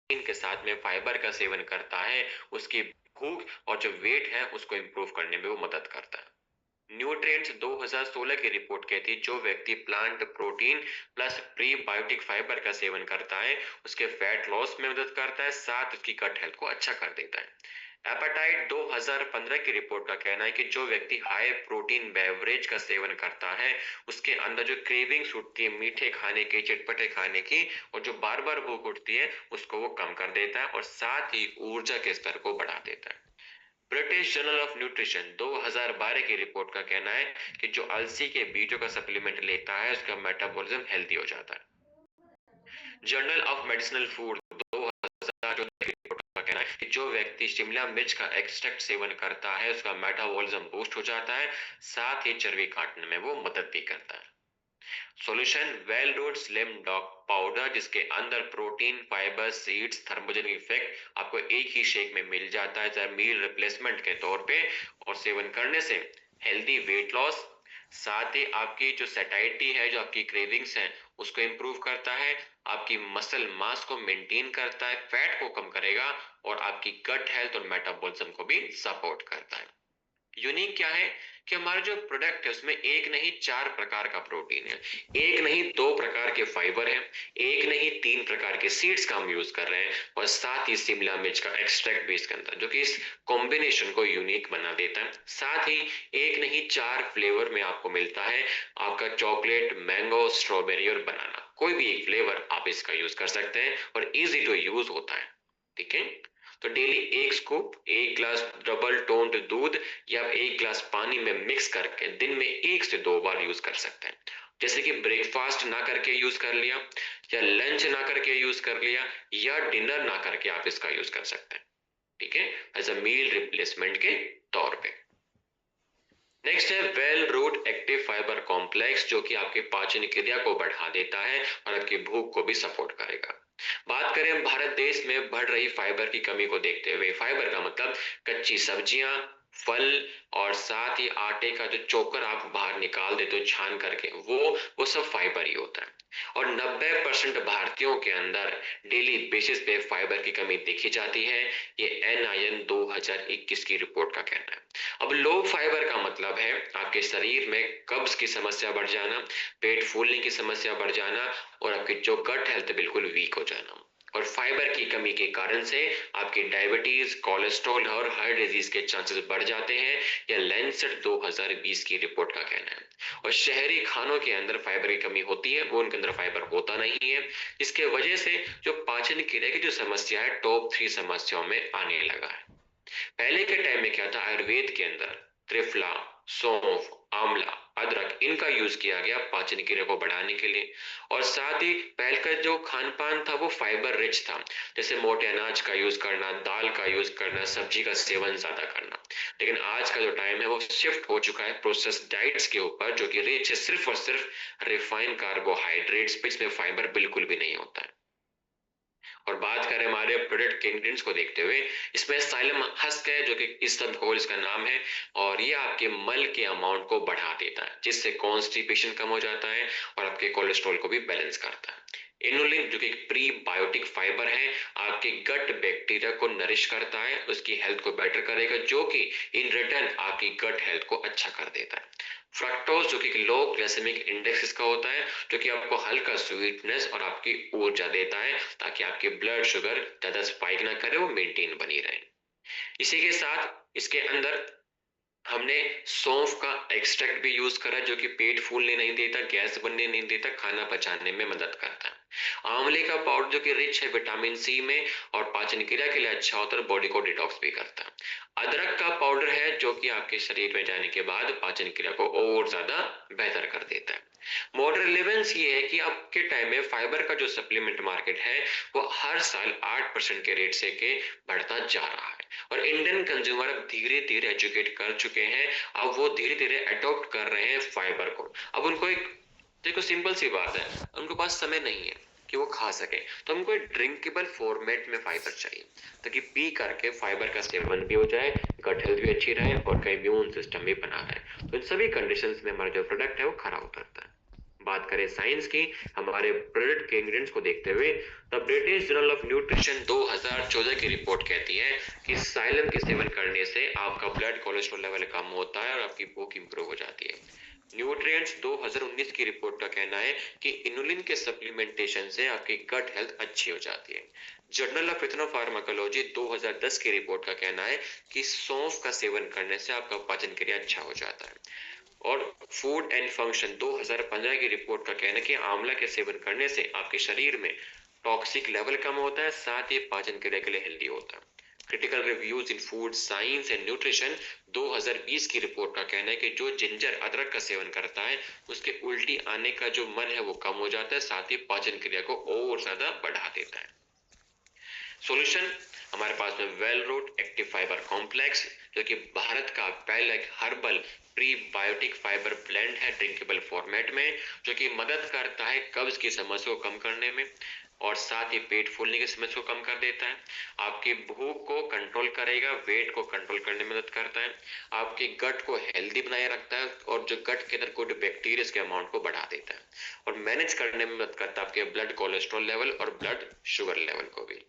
के साथ में फाइबर का सेवन करता है, उसकी भूख और जो वेट है उसको इंप्रूव करने में वो मदद करता है। न्यूट्रिएंट्स 2016 की रिपोर्ट कहती है जो व्यक्ति plant protein plus prebiotic fibre का सेवन करता है उसके फैट लॉस में मदद करता है, साथ उसकी गट हेल्थ को अच्छा कर देता है। एपेटाइट 2015 की रिपोर्ट का कहना है कि जो व्यक्ति हाई प्रोटीन बेवरेज का सेवन करता है उसके अंदर जो क्रेविंग्स उठती है मीठे खाने की, चटपटे खाने की, और जो बार बार भूख उठती है उसको वो कम कर देता है और साथ ही ऊर्जा के स्तर को बढ़ा देता है। ब्रिटिश जर्नल ऑफ न्यूट्रिशन 2012 की रिपोर्ट का कहना है कि जो अलसी के बीजों का सप्लीमेंट लेता है उसका मेटाबॉलिज्म हेल्दी हो जाता है। जर्नल ऑफ मेडिसिनल फूड 2014 की रिपोर्ट का कहना है कि जो व्यक्ति शिमला मिर्च का एक्सट्रैक्ट सेवन करता है उसका मेटाबॉलिज्म बूस्ट हो जाता है, साथ ही चर्बी काटने में वो मदद भी करता है। Solution Well Root slim dog powder, जिसके अंदर protein, fibre, seeds, thermogenic effect आपको एक ही शेक में मिल जाता है एज मील रिप्लेसमेंट के तौर पे, और सेवन करने से हेल्दी वेट लॉस, साथ ही आपकी जो सैटिस्फैक्टी है, जो आपकी क्रेविंग्स है उसको इंप्रूव करता है, आपकी मसल मास को मेंटेन करता है, फैट को कम करेगा और आपकी गट हेल्थ और मेटाबॉलिज्म को भी सपोर्ट करता है। यूनिक क्या है कि हमारा जो प्रोडक्ट है उसमें एक नहीं चार प्रकार का प्रोटीन है, एक नहीं दो प्रकार के फाइबर है, एक नहीं तीन प्रकार के सीड्स का हम यूज कर रहे हैं, और साथ ही शिमला मिर्च का एक्सट्रैक्ट भी इसके अंदर, जो कि इस कॉम्बिनेशन को यूनिक बना देता है। साथ ही एक नहीं चार फ्लेवर में आपको मिलता है, आपका चॉकलेट, मैंगो, स्ट्रॉबेरी और बनाना, कोई भी एक फ्लेवर आप इसका यूज कर सकते हैं और इजी टू यूज होता है। ठीक है, तो डेली एक स्कूप, एक ग्लास डबल टोन्ड दूध या एक ग्लास पानी में मिक्स करके दिन में 1 से 2 बार यूज कर सकते हैं। जैसे कि ब्रेकफास्ट ना करके यूज कर लिया, या लंच ना करके यूज कर लिया, या डिनर ना करके आप इसका यूज कर सकते हैं। ठीक है, एज अ मील रिप्लेसमेंट के तौर पे। नेक्स्ट है Well Root active fibre complex, जो कि आपके पाचन क्रिया को बढ़ा देता है और आपकी भूख को भी सपोर्ट करेगा। बात करें भारत देश में बढ़ रही फाइबर की कमी को देखते हुए, फाइबर का मतलब कच्ची सब्जियां, फल, और साथ ही आटे का जो चोकर आप बाहर निकाल देते हो छान करके, वो सब फाइबर ही होता है। और 90% भारतीयों के अंदर डेली बेसिस पे फाइबर की कमी देखी जाती है, ये NIN 2021 की रिपोर्ट का कहना है। अब लो फाइबर का मतलब है आपके शरीर में कब्ज की समस्या बढ़ जाना, पेट फूलने की समस्या बढ़ जाना, और आपकी जो गट हेल्थ बिल्कुल वीक हो जाना। और फाइबर की कमी के कारण से आपकी डायबिटीज, कोलेस्ट्रॉल और हार्ट डिजीज के चांसेस बढ़ जाते हैं, यह लैंसेट 2020 की रिपोर्ट का कहना है। और शहरी खानों के अंदर फाइबर की कमी होती है, वो उनके अंदर फाइबर होता नहीं है, इसके वजह से जो पाचन क्रिया की जो समस्या है टॉप 3 समस्याओं में आने लगा है। पहले के टाइम में क्या था, आयुर्वेद के अंदर त्रिफला, सौंफ, आंवला, अदरक, इनका यूज किया गया पाचन क्रिया को बढ़ाने के लिए। और साथ ही पहले का जो खान पान था वो फाइबर रिच था, जैसे मोटे अनाज का यूज करना, दाल का यूज करना, सब्जी का सेवन ज्यादा करना। लेकिन आज का जो टाइम है वो शिफ्ट हो चुका है प्रोसेस डाइट्स के ऊपर, जो कि रिच है सिर्फ और सिर्फ रिफाइंड कार्बोहाइड्रेट्स पे, इसमें फाइबर बिल्कुल भी नहीं होता है। और बात करें हमारे प्रोडक्ट के इंग्रेडिएंट्स को देखते हुए, इसमें साइलम हस्क है, जो कि इसबगोल इसका नाम है, और ये आपके मल के अमाउंट को बढ़ा देता है, जिससे कॉन्स्टिपेशन कम हो जाता है और आपके कोलेस्ट्रॉल को भी बैलेंस करता है। इनुलिन, जो कि प्रीबायोटिक फाइबर है, आपके गट बैक्टीरिया को नरिश करता है, उसकी हेल्थ को बेटर करेगा, जो कि इन रिटर्न आपकी गट हेल्थ को अच्छा कर देता है। फ्रक्टोज, जो कि लो ग्लाइसेमिक इंडेक्स इसका होता है, जो कि आपको हल्का स्वीटनेस और आपकी ऊर्जा देता है, ताकि आपकी ब्लड शुगर ज्यादा स्पाइक ना करे, वो मेंटेन बनी रहे। इसी के साथ इसके अंदर हमने सौंफ का एक्सट्रैक्ट भी यूज करा, जो कि पेट फूलने नहीं देता, गैस बनने नहीं देता, खाना पचाने में मदद करता है। आंवले का पाउडर, जो कि रिच है विटामिन सी में और पाचन क्रिया के लिए अच्छा होता है, बॉडी को डिटॉक्स भी करता है। अदरक का पाउडर है, जो कि आपके शरीर में जाने के बाद पाचन क्रिया को और ज्यादा बेहतर कर देता है। मॉडर्न रिलेवेंस ये है कि अब के टाइम में फाइबर का जो सप्लीमेंट मार्केट है वो हर साल 8% के रेट से के बढ़ता जा रहा है, और इंडियन कंज्यूमर अब धीरे धीरे एजुकेट कर चुके हैं, अब वो धीरे धीरे अडॉप्ट कर रहे हैं फाइबर को। अब उनको एक, देखो सिंपल सी बात है, उनके पास समय नहीं है कि वो खा सके, तो हमको एक ड्रिंकेबल फॉर्मेट में फाइबर चाहिए, ताकि पी करके फाइबर का सेवन भी हो जाए, गट हेल्थ भी अच्छी रहे और का इम्यून सिस्टम भी बना रहे। तो इन सभी कंडीशंस में हमारा जो प्रोडक्ट है वो खरा उतरता है। बात करें साइंस की, हमारे प्रोडक्ट के इंग्रेडिएंट्स को देखते हुए, the British journal of nutrition 2014 की रिपोर्ट कहती है कि साइलम के सेवन करने से आपका ब्लड कोलेस्ट्रॉल लेवल कम होता है और आपकी भूख इंप्रूव हो जाती है। न्यूट्रिएंट्स 2019 की रिपोर्ट का कहना है कि इनुलिन के सप्लीमेंटेशन से आपकी गट हेल्थ अच्छी हो जाती है। जर्नल ऑफ इथनोफार्माकोलॉजी 2010 की रिपोर्ट का कहना है कि सौंफ का सेवन करने से आपका पाचन क्रिया अच्छा हो जाता है। और फूड एंड फंक्शन 2015 की रिपोर्ट का कहना है कि आंवला के सेवन करने से आपके शरीर में टॉक्सिक लेवल कम होता है, साथ ही पाचन क्रिया के लिए हेल्दी होता है। Critical reviews in food science and nutrition 2020 की रिपोर्ट का कहना है कि जो जिंजर अदरक का सेवन करता है उसके उल्टी आने का जो मन है वो कम हो जाता है, साथ ही पाचन क्रिया को और ज्यादा बढ़ा देता है। सॉल्यूशन हमारे पास में Well Root active fibre complex, जो कि भारत का पहला एक हर्बल प्रीबायोटिक फाइबर ब्लेंड है ड्रिंकेबल फॉर्मेट में, जो कि मदद करता है कब्ज की समस्या को कम करने में और साथ ही पेट फूलने की समस्या को कम कर देता है। आपकी भूख को कंट्रोल करेगा, वेट को कंट्रोल करने में मदद करता है, आपके गट को हेल्दी बनाए रखता है और जो गट के अंदर गुड बैक्टीरिया के अमाउंट को बढ़ा देता है और मैनेज करने में मदद करता है आपके ब्लड कोलेस्ट्रॉल लेवल और ब्लड शुगर लेवल को भी।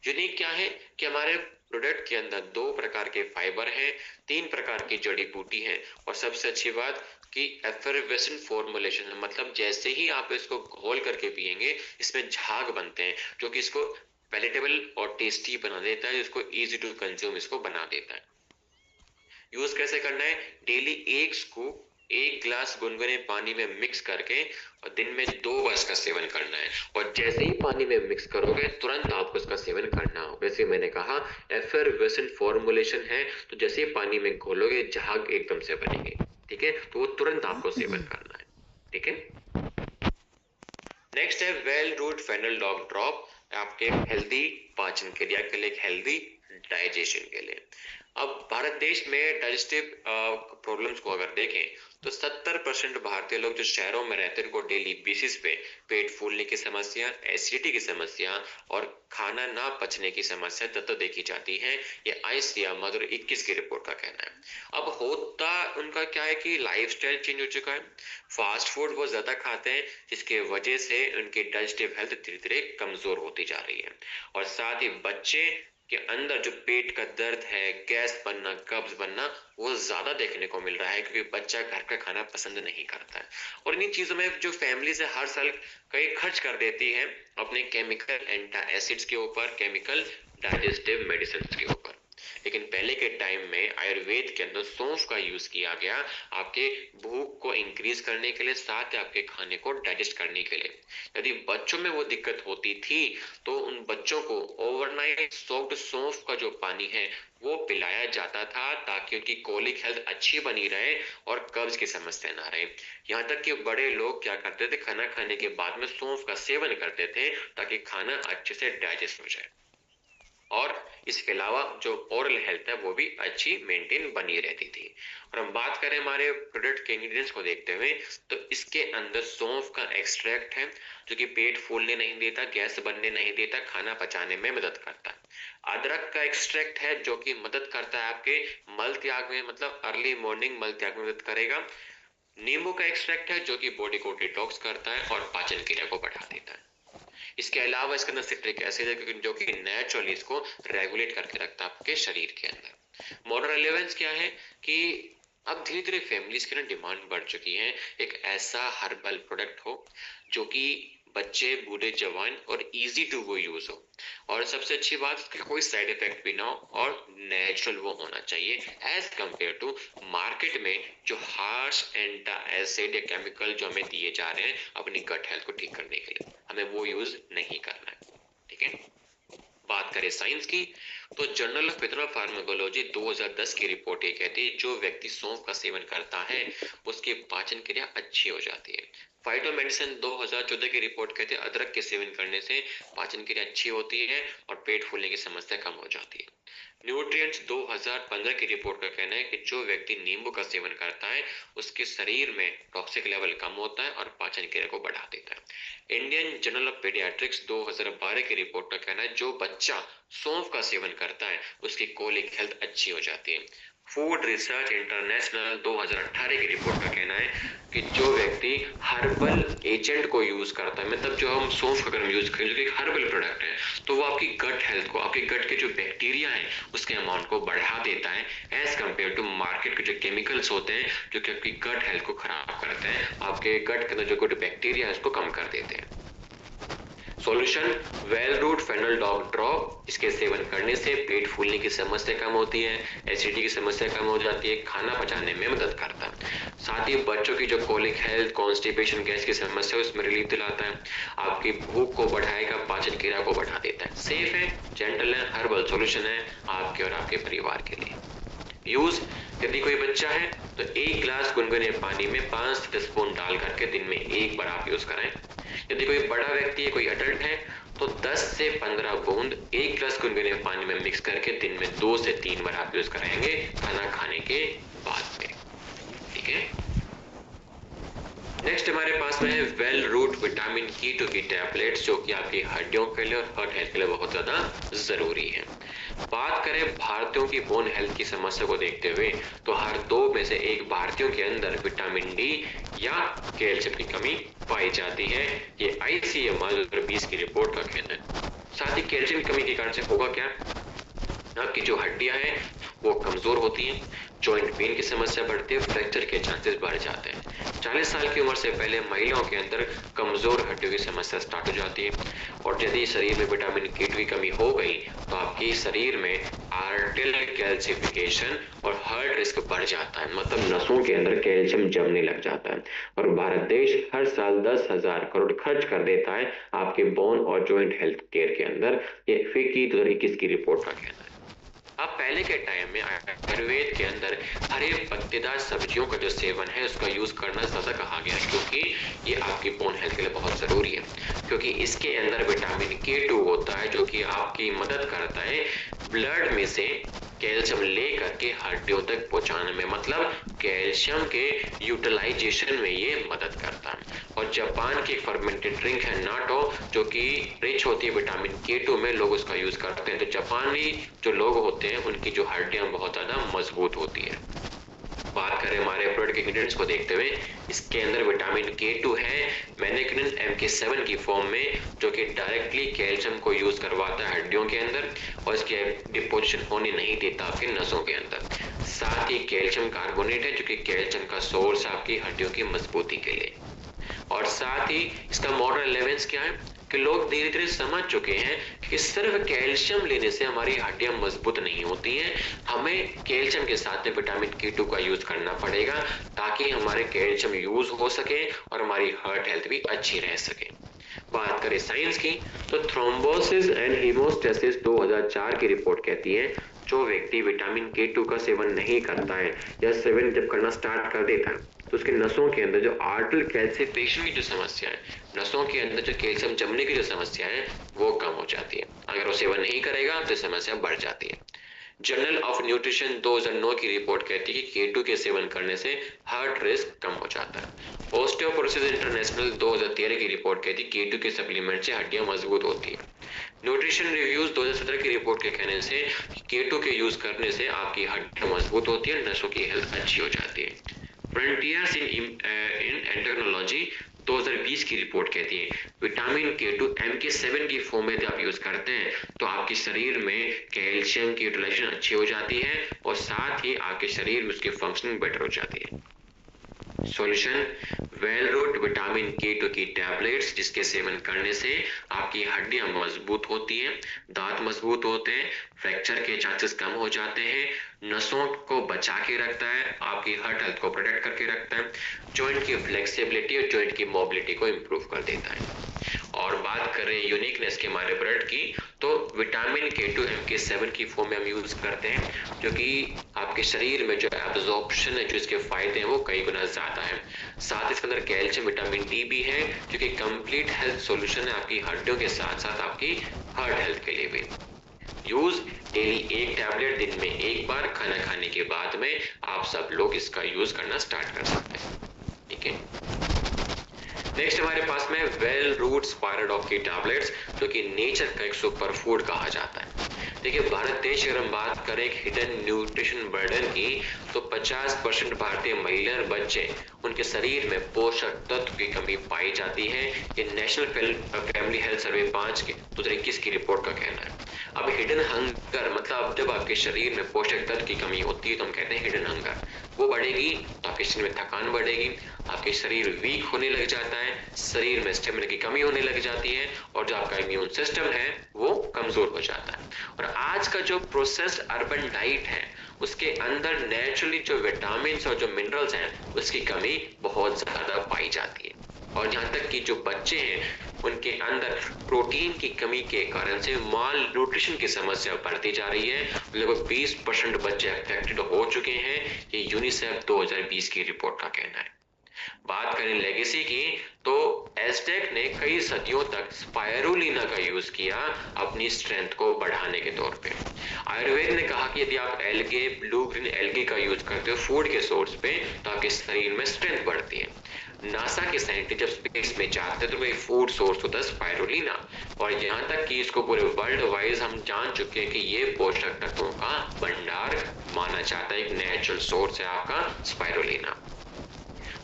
यूनिक क्या है कि हमारे प्रोडक्ट के अंदर 2 प्रकार के फाइबर हैं, 3 प्रकार की जड़ी बूटी है और सबसे अच्छी बात कि एफरवेसेंट फॉर्मुलेशन है, मतलब जैसे ही आप इसको घोल करके पिएंगे इसमें झाग बनते हैं जो कि इसको पैलेटेबल और टेस्टी बना देता है, इसको इजी टू कंज्यूम इसको बना देता है। यूज कैसे करना है? डेली 1 स्कूप 1 ग्लास गुनगुने पानी में मिक्स करके और दिन में 2 बार इसका सेवन करना है और जैसे ही पानी में मिक्स करोगे तुरंत आपको इसका सेवन करना हो। वैसे मैंने कहा एफरवेसेंट फॉर्मुलेशन है, तो जैसे ही पानी में घोलोगे झाग एकदम से बनेंगे, ठीक है, तो वो तुरंत आपको सेवन करना है, ठीक है। नेक्स्ट है Well Root fennel dog drop, आपके हेल्दी पाचन क्रिया के लिए, हेल्दी डाइजेशन के लिए। अब भारत देश में डाइजेस्टिव प्रॉब्लम्स को अगर देखें तो 70% भारतीय लोग जो शहरों में रहते हैं उनको डेली बेसिस पे पेट फूलने की समस्या, एसिडिटी की समस्या और खाना ना पचने की समस्या ज्यादा देखी जाती है। ये आईसीएमआर 2021 की रिपोर्ट का कहना है। अब होता उनका क्या है कि लाइफस्टाइल चेंज हो चुका है, फास्ट फूड वो ज्यादा खाते हैं जिसके वजह से उनकी डाइजेस्टिव हेल्थ धीरे धीरे कमजोर होती जा रही है और साथ ही बच्चे के अंदर जो पेट का दर्द है, गैस बनना, कब्ज बनना वो ज्यादा देखने को मिल रहा है क्योंकि बच्चा घर का खाना पसंद नहीं करता है और इन्हीं चीजों में जो फैमिली से हर साल कई खर्च कर देती है अपने केमिकल एंटा एसिड्स के ऊपर, केमिकल डाइजेस्टिव मेडिसिन के ऊपर। लेकिन पहले के टाइम में आयुर्वेद के अंदर सौंफ का यूज किया गया आपके भूख को इंक्रीज करने के लिए, साथ ही आपके खाने को डाइजेस्ट करने के लिए। यदि बच्चों में वो दिक्कत होती थी तो उन बच्चों को ओवरनाइट सोक्ड सौंफ का जो पानी है वो पिलाया जाता था ताकि उनकी कोलिक हेल्थ अच्छी बनी रहे और कब्ज की समस्या ना रहे। यहाँ तक कि बड़े लोग क्या करते थे, खाना खाने के बाद में सौंफ का सेवन करते थे ताकि खाना अच्छे से डाइजेस्ट हो जाए और इसके अलावा जो ओरल हेल्थ है वो भी अच्छी मेंटेन बनी रहती थी। और हम बात करें हमारे प्रोडक्ट के इंग्रेडिएंट्स को देखते हुए तो इसके अंदर सौंफ का एक्सट्रैक्ट है जो कि पेट फूलने नहीं देता, गैस बनने नहीं देता, खाना पचाने में मदद करता है। अदरक का एक्सट्रैक्ट है जो कि मदद करता है आपके मल त्याग में, मतलब अर्ली मॉर्निंग मल त्याग में मदद करेगा। नींबू का एक्सट्रैक्ट है जो कि बॉडी को डिटॉक्स करता है और पाचन क्रिया को बढ़ा देता है। इसके अलावा इसके अंदर सिट्रिक एसिड है जो कि नेचुरली इसको रेगुलेट करके रखता है आपके शरीर के अंदर। मॉडर्न रेलेवेंस क्या है कि अब धीरे धीरे फैमिलीज की ना डिमांड बढ़ चुकी है एक ऐसा हर्बल प्रोडक्ट हो जो कि बच्चे, बूढ़े, जवान और इजी टू वो यूज हो और सबसे अच्छी बात इसका कोई साइड इफेक्ट भी ना हो और नेचुरल वो होना चाहिए एज कंपेयर टू मार्केट में जो हार्श एंटा एसिड या केमिकल जो हमें दिए जा रहे हैं अपनी गट हेल्थ को ठीक करने के लिए, हमें वो यूज नहीं करना है, ठीक है। बात करें साइंस की तो जर्नल ऑफ फार्माकोलॉजी 2010 की रिपोर्ट ये कहती है जो व्यक्ति सौंफ का सेवन करता है उसकी पाचन क्रिया अच्छी हो जाती है। फाइटो मेडिसिन 2014 की रिपोर्ट कहती है अदरक के सेवन करने से पाचन क्रिया अच्छी होती है और पेट फूलने की समस्या कम हो जाती है। न्यूट्रिएंट्स 2015 की रिपोर्ट का कहना है कि जो व्यक्ति नींबू का सेवन करता है उसके शरीर में टॉक्सिक लेवल कम होता है और पाचन क्रिया को बढ़ा देता है। इंडियन जर्नल ऑफ पीडियाट्रिक्स 2012 की रिपोर्ट का कहना है जो बच्चा सौंफ का सेवन करता है उसकी कोलिक हेल्थ अच्छी हो जाती है। फूड रिसर्च इंटरनेशनल 2018 की रिपोर्ट का कहना है कि जो व्यक्ति हर्बल एजेंट को यूज करता है, मतलब जो हम सौंफ अगर हम यूज करें जो कि एक हर्बल प्रोडक्ट है, तो वो आपकी गट हेल्थ को, आपके गट के जो बैक्टीरिया है उसके अमाउंट को बढ़ा देता है एज कम्पेयर टू मार्केट के जो केमिकल्स होते हैं जो कि आपकी गट हेल्थ को खराब करते हैं, आपके गट के अंदर जो गुड बैक्टीरिया है उसको कम कर देते हैं। Solution, Well Root fennel dog drop, इसके सेवन करने से पेट फूलने की समस्या कम होती है, एसिडिटी की समस्या कम हो जाती है, खाना पचाने में मदद करता है। साथ ही बच्चों की जो कोलिक हेल्थ, कॉन्स्टिपेशन, गैस की समस्या है उसमें रिलीफ दिलाता है, आपकी भूख को बढ़ाएगा, पाचन क्रिया को बढ़ा देता है। सेफ है, जेंटल है, हर्बल सॉल्यूशन है आपके और आपके परिवार के लिए। यूज, यदि कोई बच्चा है तो 1 ग्लास गुनगुने पानी में 5 से 10 स्पून डाल करके दिन में 1 बार आप यूज करें। यदि कोई बड़ा व्यक्ति है, कोई अडल्ट है, तो 10 से 15 बूंद 1 ग्लास गुनगुने पानी में मिक्स करके दिन में 2 से 3 बार आप यूज कराएंगे खाना खाने के बाद में। ठीक है। नेक्स्ट हमारे पास में है वेल रूट विटामिन K2 की टैबलेट्स, जो कि आपकी हड्डियों के लिए और हार्ट हेल्थ के लिए बहुत ज्यादा जरूरी है। बात करें भारतीयों की बोन हेल्थ की समस्या को देखते हुए, तो हर 2 में से 1 भारतीयों के अंदर विटामिन डी या कैल्शियम की कमी पाई जाती है। ये ICMR 2020 की रिपोर्ट का कहना है। साथ ही कैल्शियम की कमी के कारण से होगा क्या, आपकी जो हड्डियां हैं वो कमजोर होती हैं, जॉइंट पेन की समस्या बढ़ती है, फ्रैक्चर के चांसेस बढ़ जाते हैं। 40 साल की उम्र से पहले महिलाओं के अंदर कमजोर हड्डियों की समस्या स्टार्ट हो जाती है। और यदि शरीर में विटामिन K2 की कमी हो गई तो आपके शरीर में आर्टेरियल कैल्सिफिकेशन और हार्ट रिस्क बढ़ जाता है, मतलब नसों के अंदर कैल्शियम जमने लग जाता है। और भारत देश हर साल 10,000 करोड़ खर्च कर देता है आपके बोन और जॉइंट हेल्थ केयर के अंदर। ये FICCI 2021 की रिपोर्ट का कहना है। अब पहले के टाइम में आयुर्वेद के अंदर हरे पत्तेदार सब्जियों का जो सेवन है उसका यूज करना ज्यादा कहा गया है, क्योंकि ये आपकी बोन हेल्थ के लिए बहुत जरूरी है, क्योंकि इसके अंदर विटामिन K2 होता है जो कि आपकी मदद करता है ब्लड में से कैल्शियम ले करके हड्डियों तक पहुंचाने में, मतलब कैल्शियम के यूटिलाइजेशन में ये मदद करता है। और जापान की फर्मेंटेड ड्रिंक है नाटो, जो कि रिच होती है विटामिन K2 में, लोग उसका यूज करते हैं। तो जापानी जो लोग होते हैं उनकी जो हड्डियां बहुत ज्यादा मजबूत होती है। बात करें हमारे प्रोडक्ट के इंग्रेडिएंट्स को देखते हुए, इसके अंदर विटामिन K2 है मैनेक्विन MK7 की फॉर्म में, जो कि डायरेक्टली कैल्शियम को यूज करवाता है हड्डियों के अंदर और इसके डिपोजिशन होने नहीं देता आपके नसों के अंदर। साथ ही कैल्शियम कार्बोनेट है जो कि कैल्शियम का सोर्स आपकी हड्डियों की मजबूती के लिए। और साथ ही इसका मॉडर्न रेलेवेंस क्या है कि लोग धीरे धीरे समझ चुके हैं कि सिर्फ कैल्शियम लेने से हमारी हड्डियां मजबूत नहीं होती हैं, हमें कैल्शियम के साथ में विटामिन K2 का यूज करना पड़ेगा ताकि हमारे कैल्शियम यूज हो सके और हमारी हार्ट हेल्थ भी अच्छी रह सके। बात करें साइंस की, तो थ्रोम्बोसिस एंड हीमोस्टेसिस 2004 की रिपोर्ट कहती है जो व्यक्ति विटामिन K2 का सेवन नहीं करता है या सेवन जब करना स्टार्ट कर देता है तो उसके नसों के अंदर जो आर्टल कैल्सिफिकेशन की जो समस्या है, नसों के अंदर जो कैल्शियम जमने की जो समस्या है वो कम हो जाती है। अगर वो सेवन नहीं करेगा तो समस्या बढ़ जाती है। जर्नल ऑफ न्यूट्रिशन 2009 की रिपोर्ट कहती है कि K2 के सेवन करने से हार्ट रिस्क कम हो जाता है। ऑस्टियोपोरोसिस इंटरनेशनल 2013 की रिपोर्ट कहती है K2 के सप्लीमेंट से हड्डियां मजबूत होती है। न्यूट्रिशन रिव्यूज 2017 की रिपोर्ट के कहने से K2 के यूज करने से आपकी हड्डियां मजबूत होती है, नसों की हेल्थ अच्छी हो जाती है। फ्रंटियर्स इन एंडोक्रिनोलॉजी 2020 की रिपोर्ट कहती है विटामिन K2 MK7 की फॉर्म में आप यूज करते हैं तो आपके शरीर में कैल्शियम की यूटिलाइजेशन अच्छी हो जाती है और साथ ही आपके शरीर में उसकी फंक्शनिंग बेटर हो जाती है। Solution, Well root vitamin K2 की टैबलेट्स, जिसके सेवन करने से आपकी हड्डियां मजबूत होती हैं, दांत मजबूत होते हैं, फ्रैक्चर के चांसेस कम हो जाते हैं, नसों को बचा के रखता है, आपकी हार्ट हेल्थ को प्रोटेक्ट करके रखता है, जॉइंट की फ्लेक्सिबिलिटी और जॉइंट की मोबिलिटी को इंप्रूव कर देता है। और बात करें यूनिकनेस के हमारे प्रोडक्ट की, तो विटामिन K2 MK7 की फॉर्म में हम यूज करते हैं जो कि आपके शरीर में जो एब्जॉर्प्शन है, जो इसके फायदे हैं वो कई गुना ज्यादा है। साथ ही इसके अंदर कैल्शियम, विटामिन डी भी है जो कि कंप्लीट हेल्थ सॉल्यूशन है आपकी हड्डियों के साथ साथ आपकी हार्ट हेल्थ के लिए भी। यूज, डेली 1 टैबलेट दिन में 1 बार खाना खाने के बाद में आप सब लोग इसका यूज करना स्टार्ट कर सकते हैं। ठीक है। नेक्स्ट हमारे पास में वेल रूट स्पायराडॉक की टैबलेट्स, जो कि नेचर का एक सुपर फूड कहा जाता है। देखिए, भारत देश अगर हम बात करें एक हिडन न्यूट्रिशन बर्डन की, तो 50% भारतीय महिला और बच्चे उनके शरीर में पोषक तत्व की कमी पाई जाती है। ये नेशनल फैमिली हेल्थ सर्वे 5 के 2021 की रिपोर्ट का कहना है। अब हिडन हंगर मतलब जब आपके शरीर में पोषक तत्व की कमी होती है तो हम कहते हैं हिडन हंगर, वो बढ़ेगी तो आपके शरीर में थकान बढ़ेगी, आपके शरीर वीक होने लग जाता है, शरीर में स्टेमिना की कमी होने लग जाती है और जो आपका इम्यून सिस्टम है वो कमजोर हो जाता है। और आज का जो प्रोसेस्ड अर्बन डाइट है उसके अंदर नेचुरली जो विटामिन और जो मिनरल्स हैं उसकी कमी बहुत ज्यादा पाई जाती है। और यहाँ तक कि जो बच्चे हैं उनके अंदर प्रोटीन की कमी के कारण से माल न्यूट्रिशन की समस्या बढ़ती जा रही है। लगभग 20% बच्चे अफेक्टेड हो चुके हैं, ये यूनिसेफ 2020 की रिपोर्ट का कहना है। बात करें लेगेसी की, तो एज़टेक ने कई सदियों तक स्पायरुलिना का यूज किया अपनी स्ट्रेंथ को बढ़ाने के तौर पे। आयुर्वेद ने कहा कि यदि आप एल्गे, ब्लू ग्रीन एल्गे का यूज करते हो फूड के सोर्स पे तो आपके शरीर में स्ट्रेंथ बढ़ती है। नासा के साइंटिस्ट जब स्पेस में जाते तो वही फूड सोर्स होता है स्पायरुलिना, और यहाँ तक कि इसको पूरे वर्ल्ड वाइज हम जान चुके हैं कि ये पोषक तत्वों का भंडार माना जाता है, एक नेचुरल सोर्स है आपका स्पायरुलिना।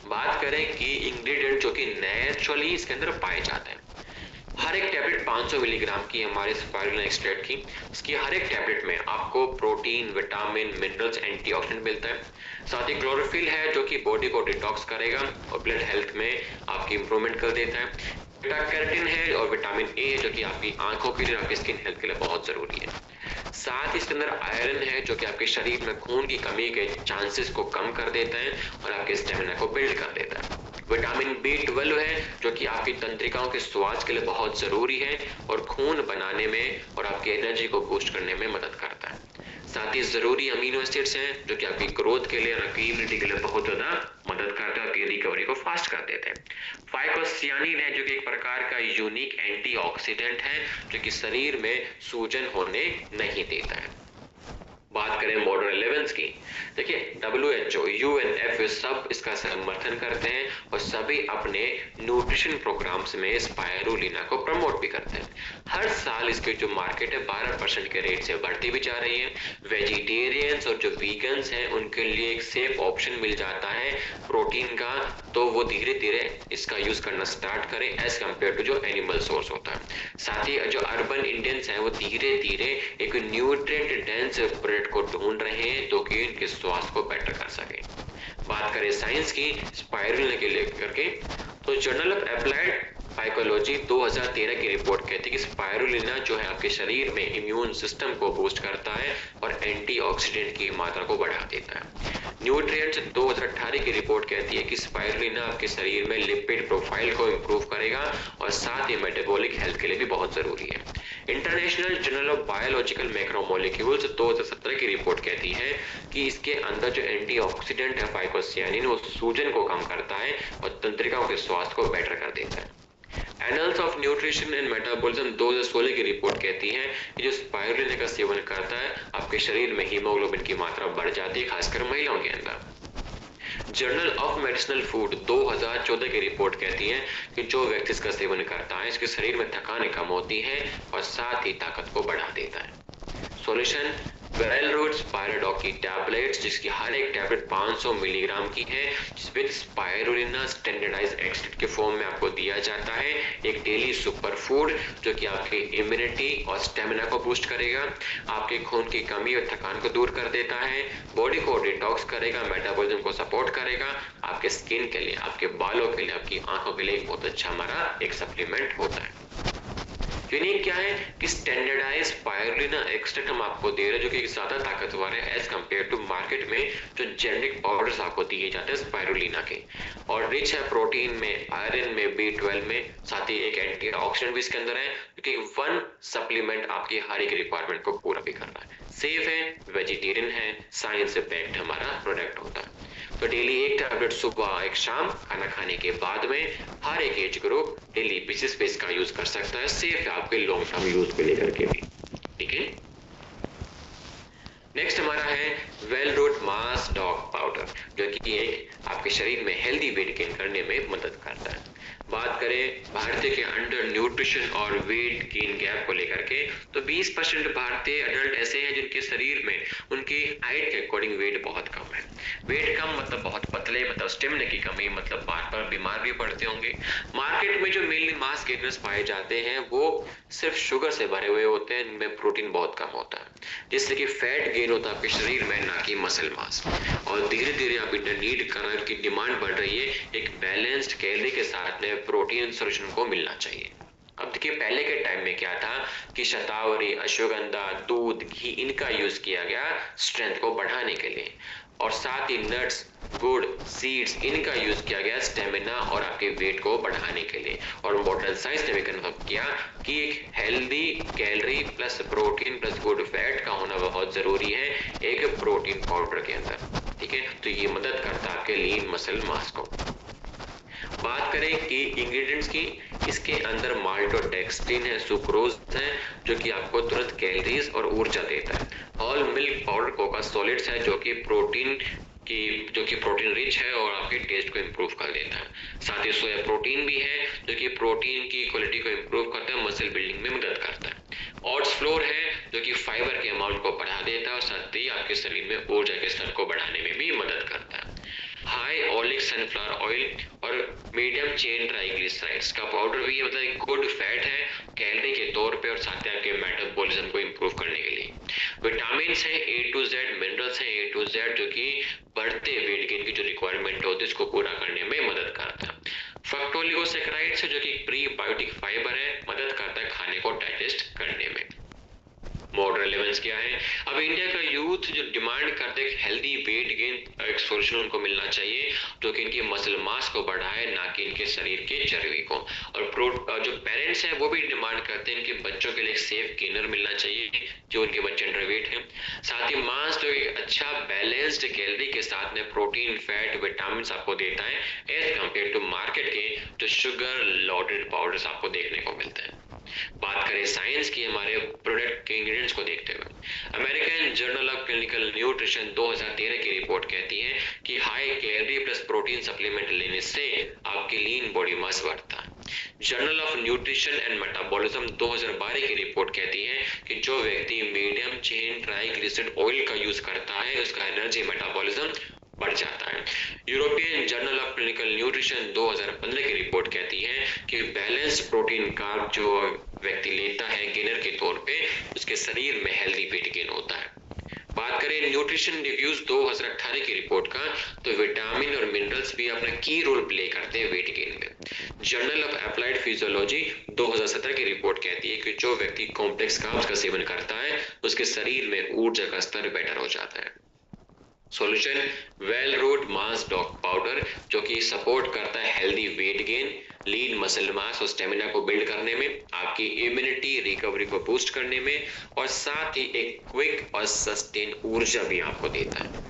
बात करें कि इंग्रेडिएंट जो कि नेचुरली इसके अंदर पाए जाते हैं, हर एक टैबलेट 500 मिलीग्राम की हमारे स्पाइरुलिना एक्सट्रैक्ट की, इसकी हर एक टैबलेट में आपको प्रोटीन, विटामिन, मिनरल्स, एंटीऑक्सीडेंट मिलता है। साथ ही क्लोरोफिल है जो कि बॉडी को डिटॉक्स करेगा और ब्लड हेल्थ में आपकी इंप्रूवमेंट कर देता है। बीटा कैरोटीन है और विटामिन ए है जो कि आपकी आंखों के लिए, आपकी स्किन हेल्थ के लिए बहुत जरूरी है। साथ ही इसके अंदर आयरन है जो कि आपके शरीर में खून की कमी के चांसेस को कम कर देता है और आपके स्टेमिना को बिल्ड कर देता है। विटामिन B12 है जो कि आपकी तंत्रिकाओं के स्वास्थ्य के लिए बहुत जरूरी है और खून बनाने में और आपकी एनर्जी को बूस्ट करने में मदद करता है। साथ ही जरूरी अमीनो एसिड्स हैं जो कि आपकी ग्रोथ के लिए और आपकी इम्यूनिटी के लिए बहुत ज्यादा मदद करते हैं, आपकी रिकवरी को फास्ट कर देते हैं। फाइकोसियानिन है जो कि एक प्रकार का यूनिक एंटीऑक्सीडेंट है जो कि शरीर में सूजन होने नहीं देता है। बात करें मॉडर्न रिलेवेंस की, देखिए WHO, UNF सब इसका समर्थन करते हैं और सभी अपने न्यूट्रिशन प्रोग्राम्स में स्पायरुलिना को प्रमोट भी करते हैं। हर साल इसकी जो मार्केट है 12% के रेट से बढ़ती भी जा रही है। वेजिटेरियंस और जो वीगन्स हैं उनके लिए एक सेफ ऑप्शन मिल जाता है प्रोटीन का, तो वो धीरे धीरे इसका यूज करना स्टार्ट करें एज कम्पेयर टू जो एनिमल सोर्स होता है। साथ ही जो अर्बन इंडियंस हैं वो धीरे धीरे एक न्यूट्रिएंट डेंस प्रोडक्ट को ढूंढ रहे हैं तो कि इनके स्वास्थ्य को बेटर कर सके। बात करें साइंस की स्पाइरुलिना के लेकर के, तो जर्नल ऑफ अप्लाइड साइकोलॉजी 2013 की रिपोर्ट कहती है कि स्पाइरुलिना जो है आपके शरीर में इम्यून सिस्टम को बूस्ट करता है और एंटीऑक्सीडेंट की मात्रा को बढ़ा देता है। न्यूट्रिएंट्स 2018 की रिपोर्ट कहती है कि स्पाइरुलिना आपके शरीर में लिपिड प्रोफाइल को इंप्रूव करेगा और साथ ही मेटाबॉलिक हेल्थ के लिए भी बहुत जरूरी है। International journal of biological macromolecules 2017 की रिपोर्ट कहती है कि इसके अंदर जो एंटीऑक्सीडेंट है फाइकोसियानिन वो सूजन को कम करता है और तंत्रिकाओं के स्वास्थ्य को बेटर कर देता है। Annuls of nutrition and metabolism 2016 की रिपोर्ट कहती है कि जो स्पाइरुलिना का सेवन करता है आपके शरीर में हीमोग्लोबिन की मात्रा बढ़ जाती है, खासकर महिलाओं के अंदर। जर्नल ऑफ मेडिसिनल फूड 2014 की रिपोर्ट कहती है कि जो व्यक्ति इसका सेवन करता है इसके शरीर में थकान कम होती है और साथ ही ताकत को बढ़ा देता है। सॉल्यूशन वेलरूट स्पायराडॉक की टैबलेट्स, जिसकी हर एक टैबलेट 500 मिलीग्राम की है, जिसमें स्पाइरुलिना स्टैंडर्डाइज एक्सट्रैक्ट के फॉर्म में आपको दिया जाता है। एक डेली सुपर फूड जो कि आपकी इम्यूनिटी और स्टेमिना को बूस्ट करेगा, आपके खून की कमी और थकान को दूर कर देता है, बॉडी को डिटॉक्स करेगा, मेटाबॉलिज्म को सपोर्ट करेगा, आपके स्किन के लिए, आपके बालों के लिए, आपकी आंखों के लिए बहुत अच्छा हमारा एक सप्लीमेंट होता है। यूनिक क्या है कि स्टैंडर्डाइज स्पाइरुलिना एक्सट्रैक्ट हम आपको दे रहे हैं जो कि ज्यादा ताकतवर है एज कम्पेयर टू मार्केट में जो जेनेरिक पाउडर्स आपको दिए जाते हैं स्पाइरुलिना के, और रिच है प्रोटीन में, आयरन में, B12 में, साथ ही एक एंटीऑक्सीडेंट भी इसके अंदर है क्योंकि वन सप्लीमेंट आपकी हर एक रिक्वायरमेंट को पूरा भी कर रहा है। सेफ है, वेजिटेरियन है, साइंस से बैक्ड हमारा प्रोडक्ट होता है। तो डेली एक टैबलेट सुबह एक शाम खाना खाने के बाद में हर एक एज ग्रुप डेली बेसिस पे इसका यूज कर सकता है, सेफ है आपके लॉन्ग टर्म यूज को लेकर के भी। ठीक है, नेक्स्ट हमारा है वेलरूट मास डॉग पाउडर जो कि एक आपके शरीर में हेल्दी वेट गेन करने में मदद करता है। बात करें भारतीय के अंडर न्यूट्रिशन और वेट गेन गैप को लेकर के, तो 20% भारतीय अडल्ट ऐसे हैं जिनके शरीर में उनकी हाइट के अकॉर्डिंग वेट बहुत कम है। वेट कम मतलब बहुत पतले, मतलब स्टेमिना की कमी, मतलब बार बार बीमार भी पड़ते होंगे। मार्केट में जो मेनली मास गेनर्स पाए जाते हैं वो सिर्फ शुगर से भरे हुए होते हैं, इनमें प्रोटीन बहुत कम होता है, जिससे कि फैट गेन होता है आपके शरीर में, ना कि मसल मास। और धीरे धीरे आप नीड कर की डिमांड बढ़ रही है एक बैलेंस्ड कैलोरी के साथ में प्रोटीन सोल्यूशन को मिलना चाहिए। अब देखिए पहले के टाइम में क्या था कि शतावरी, अश्वगंधा, दूध, घी इनका यूज किया गया स्ट्रेंथ को बढ़ाने के लिए, और साथ ही नट्स, गुड़, सीड्स इनका यूज किया गया स्टेमिना और आपके वेट को बढ़ाने के लिए। और मॉडर्न साइंस ने भी कन्फर्म किया कि एक healthy calorie plus protein plus good fat का होना बहुत जरूरी है एक प्रोटीन पाउडर के अंदर, ठीक है। तो ये मदद करता है आपके लीन मसल मास को। बात करें कि इंग्रेडिएंट्स की, इसके अंदर माल्टोडेक्स्ट्रिन है, सुक्रोज है जो कि आपको तुरंत कैलोरीज और ऊर्जा देता है। All milk powder Coca solids है जो कि प्रोटीन रिच है और आपके टेस्ट को इम्प्रूव कर देता है। साथ ही सोया प्रोटीन भी है जो कि प्रोटीन की क्वालिटी को इम्प्रूव करता है, मसल बिल्डिंग में मदद करता है। ओट्स फ्लोर है जो कि फाइबर के अमाउंट को बढ़ा देता है और साथ ही आपके शरीर में ऊर्जा के स्तर को बढ़ाने में भी मदद करता है। हाई ऑलिक सनफ्लावर ऑयल और मीडियम चेन ट्राइग्लिसराइड्स का पाउडर भी है, मतलब एक गुड फैट है कैलोरी के तौर पे और साथ ही आपके मेटाबॉलिज्म को इम्प्रूव करने के लिए। विटामिन है A to Z, मिनरल्स है A to Z जो कि बढ़ते वेट गेन की जो रिक्वायरमेंट होती है उसको पूरा करने में मदद करता है। फ्रक्टोलिगोसैकेराइड्स है जो कि प्रीबायोटिक फाइबर है, मदद करता है खाने को डाइजेस्ट करने में। मॉडर्न रेलेवेंस क्या है, अब इंडिया का यूथ जो डिमांड करते हैं हेल्दी वेट गेन एक सोल्यूशन उनको मिलना चाहिए जो कि इनके मसल मास को बढ़ाए, ना कि इनके शरीर के चर्बी को। और जो पेरेंट्स हैं वो भी डिमांड करते हैं इनके बच्चों के लिए एक सेफ गेनर मिलना चाहिए जो उनके बच्चे अंडरवेट हैं। साथ ही मांस जो एक अच्छा बैलेंस्ड कैलोरी के साथ में प्रोटीन, फैट, विटामिन आपको देता है एज कम्पेयर टू मार्केट के जो शुगर लोडेड पाउडर्स आपको देखने को मिलते हैं। बात करें साइंस की हमारे प्रोडक्ट के इंग्रेडिएंट्स को देखते हुए, American journal of clinical nutrition 2013 की रिपोर्ट कहती है कि high calorie plus protein supplement लेने से आपकी लीन बॉडी मास बढ़ता है। Journal of nutrition and metabolism 2012 की रिपोर्ट कहती है कि जो व्यक्ति मीडियम चेन ट्राइग्लिसराइड ऑयल का यूज करता है उसका एनर्जी मेटाबॉलिज्म बढ़ जाता है। European journal of clinical nutrition 2015 की रिपोर्ट कहती है कि बैलेंस्ड प्रोटीन कार्ब जो व्यक्ति लेता है गेनर के तौर पे उसके शरीर में हेल्दी वेट गेन होता है। बात करें न्यूट्रिशन रिव्यूज 2018 की रिपोर्ट का, तो विटामिन और मिनरल्स भी अपना की रोल प्ले करते हैं वेट गेन में। जर्नल ऑफ अप्लाइड फिजियोलॉजी 2017 की रिपोर्ट कहती है कि जो व्यक्ति कॉम्प्लेक्स कार्ब्स का सेवन करता है उसके शरीर में ऊर्जा का स्तर बेटर हो जाता है। सॉल्यूशन वेल रूट मास डॉग पाउडर जो कि सपोर्ट करता है healthy weight gain, lean muscle mass और स्टेमिना को बिल्ड करने में, आपकी इम्यूनिटी रिकवरी को बूस्ट करने में, और साथ ही एक क्विक और सस्टेन ऊर्जा भी आपको देता है।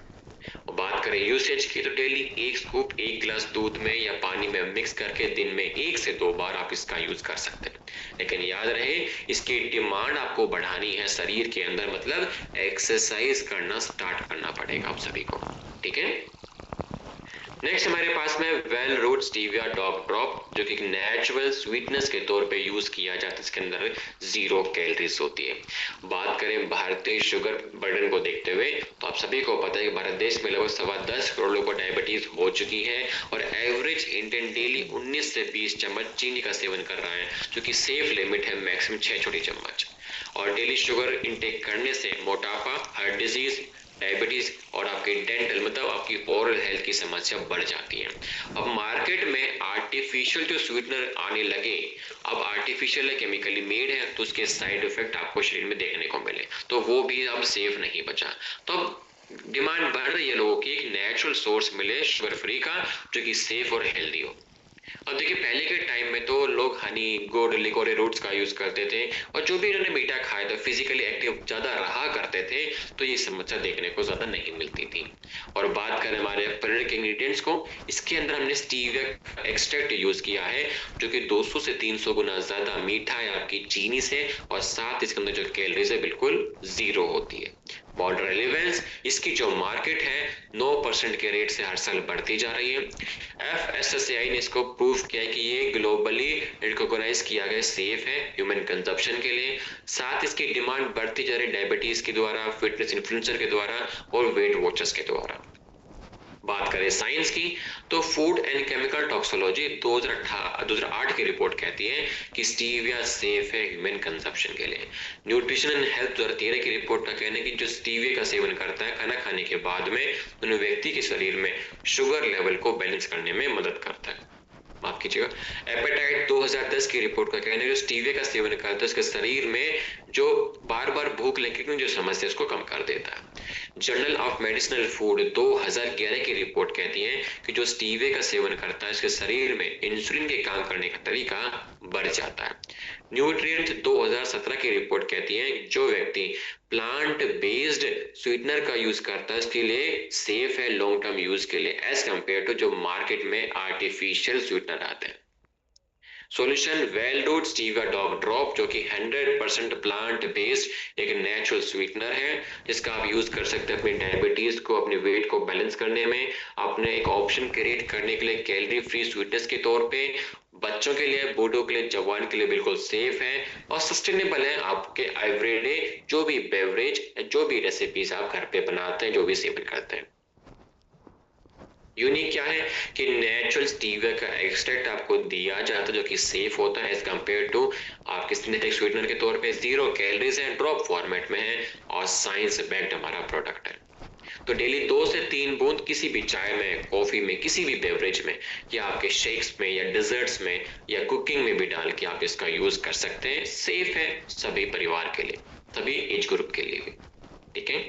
और बात करें यूसेज की, तो डेली एक स्कूप एक गिलास दूध में या पानी में मिक्स करके दिन में 1 से 2 बार आप इसका यूज कर सकते हैं। लेकिन याद रहे इसकी डिमांड आपको बढ़ानी है शरीर के अंदर, मतलब एक्सरसाइज करना स्टार्ट करना पड़ेगा आप सभी को, ठीक है। नेक्स्ट हमारे पास में Well Root stevia dog drop जो कि नेचुरल स्वीटनेस के तौर पे यूज किया जाता है, इसके अंदर 0 कैलोरीज होती है। बात करें भारतीय शुगर बर्डन को देखते हुए, तो आप सभी को पता है कि भारत देश में लगभग 10.25 करोड़ लोगों को डायबिटीज हो चुकी है और एवरेज इंडियन डेली 19 से 20 चम्मच चीनी का सेवन कर रहा है जो कि सेफ लिमिट है मैक्सिमम 6 छोटी चम्मच। और डेली शुगर इंटेक करने से मोटापा, हार्ट डिजीज, डायबिटीज और आपके डेंटल मतलब आपकी ओरल हेल्थ की समस्या बढ़ जाती है। अब मार्केट में आर्टिफिशियल जो स्वीटनर आने लगे, अब आर्टिफिशियल है, केमिकली मेड है, तो उसके साइड इफेक्ट आपको शरीर में देखने को मिले, तो वो भी अब सेफ नहीं बचा। तो अब डिमांड बढ़ रही है लोगों की एक नेचुरल सोर्स मिले शुगर फ्री का जो कि सेफ और हेल्दी हो। अब देखिए पहले के टाइम में तो लोग हनी, गुड़, लिकोरे रूट्स का यूज करते थे और जो भी इन्होंने मीठा खाया था, फिजिकली एक्टिव ज्यादा रहा करते थे, तो ये समस्या देखने को ज्यादा नहीं मिलती थी। और बात करें हमारे प्रोडक्ट इंग्रेडिएंट्स को, इसके अंदर हमने स्टीविया एक्सट्रैक्ट यूज किया है जो कि 200 से 300 गुना ज्यादा मीठा है आपकी चीनी से, और साथ इसके अंदर जो कैलोरीज है बिल्कुल 0 होती है। मॉडर्न रेलेवेंस, इसकी जो मार्केट है 9% के रेट से हर साल बढ़ती जा रही है। FSSAI ने इसको प्रूव किया है कि ये ग्लोबली रिकॉग्नाइज किया गया सेफ है ह्यूमन कंजप्शन के लिए। साथ इसकी डिमांड बढ़ती जा रही डायबिटीज के द्वारा, फिटनेस इन्फ्लुएंसर के द्वारा और वेट वॉचर्स के द्वारा। बात करें साइंस की, तो फूड एंड केमिकल टॉक्सोलॉजी 2008 की रिपोर्ट कहती है कि स्टीविया सेफ है ह्यूमन कंजप्शन के लिए। न्यूट्रिशन एंड हेल्थ 2013 की रिपोर्ट का कहना है कि जो स्टीविया का सेवन करता है खाना खाने के बाद में, उन व्यक्ति के शरीर में शुगर लेवल को बैलेंस करने में मदद करता है। माफ कीजिएगा, एपेटाइट 2010 की रिपोर्ट का कहना है जो स्टीविया का सेवन करता है उसके शरीर में जो बार बार भूख लगने की जो समस्या उसको कम कर देता है। जर्नल ऑफ मेडिसिनल फूड 2011 की रिपोर्ट कहती है कि जो स्टीविया का सेवन करता है उसके शरीर में इंसुलिन के काम करने का तरीका बढ़ जाता है। न्यूट्रिएंट 2017 की रिपोर्ट कहती है जो व्यक्ति प्लांट बेस्ड स्वीटनर का यूज करता है उसके लिए सेफ है लॉन्ग टर्म यूज के लिए एज कंपेयर टू जो मार्केट में आर्टिफिशियल स्वीटनर आते हैं। Solution well dude stevia dog drop जो कि 100% प्लांट बेस्ड एक नेचुरल स्वीटनर है जिसका आप यूज कर सकते हैं अपनी डायबिटीज को, अपने वेट को बैलेंस करने में, अपने एक ऑप्शन क्रिएट करने के लिए कैलोरी फ्री स्वीटनेस के तौर पे। बच्चों के लिए, बूढ़ों के लिए, जवान के लिए बिल्कुल सेफ है और सस्टेनेबल है। आपके एवरीडे जो भी बेवरेज, जो भी रेसिपीज आप घर पे बनाते हैं, जो भी सेवन करते हैं। यूनिक क्या है कि नेचुरल स्टीविया का एक्सट्रैक्ट आपको दिया जाता है जो कि सेफ होता है एज कंपेयर टू आपके सिंथेटिक स्वीटनर के तौर पे, 0 कैलोरीज है, ड्रॉप फॉर्मेट में है और साइंस बैक्ड हमारा प्रोडक्ट है। तो डेली 2 से 3 बूंद किसी भी चाय में, कॉफी में, किसी भी बेवरेज में या आपके शेक्स में या डिजर्ट्स में या कुकिंग में भी डाल के आप इसका यूज कर सकते हैं। सेफ है सभी परिवार के लिए, सभी एज ग्रुप के लिए भी। ठीक है,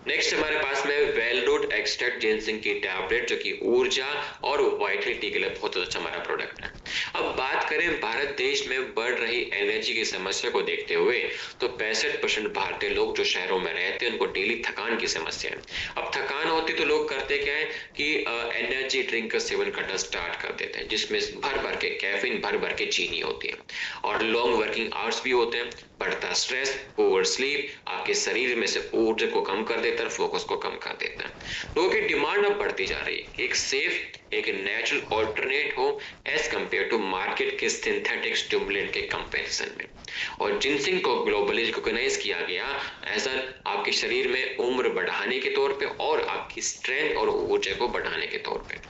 नेक्स्ट हमारे पास में वेल रूट एक्सट्रैक्ट जिनसिंग की टैबलेट जो कि ऊर्जा और वाइटलिटी के लिए बहुत अच्छा हमारा प्रोडक्ट है। अब बात करें भारत देश में बढ़ रही एनर्जी की समस्या को देखते हुए तो 65% भारतीय लोग जो शहरों में रहते हैं उनको डेली थकान की समस्या है। अब थकान होती तो लोग करते क्या है कि एनर्जी ड्रिंक का सेवन करना स्टार्ट कर देते हैं जिसमें भर भर के कैफीन, भर भर के चीनी होती है और लॉन्ग वर्किंग आवर्स भी होते हैं। बढ़ता स्ट्रेस, ओवर स्लीप आपके शरीर में से ऊर्जा को कम कर देता है, फोकस को कम कर देता है। लोगों की डिमांड अब बढ़ती जा रही है एक सेफ, एक नेचुरल ऑल्टरनेट हो एज कंपेयर टू मार्केट के सिंथेटिक स्टिमुलेंट के कंपैरिजन में। और जिनसिंग को ग्लोबली रिकॉग्नाइज किया गया एज आपके शरीर में उम्र बढ़ाने के तौर पे और आपकी स्ट्रेंथ और ऊर्जा को बढ़ाने के तौर पे।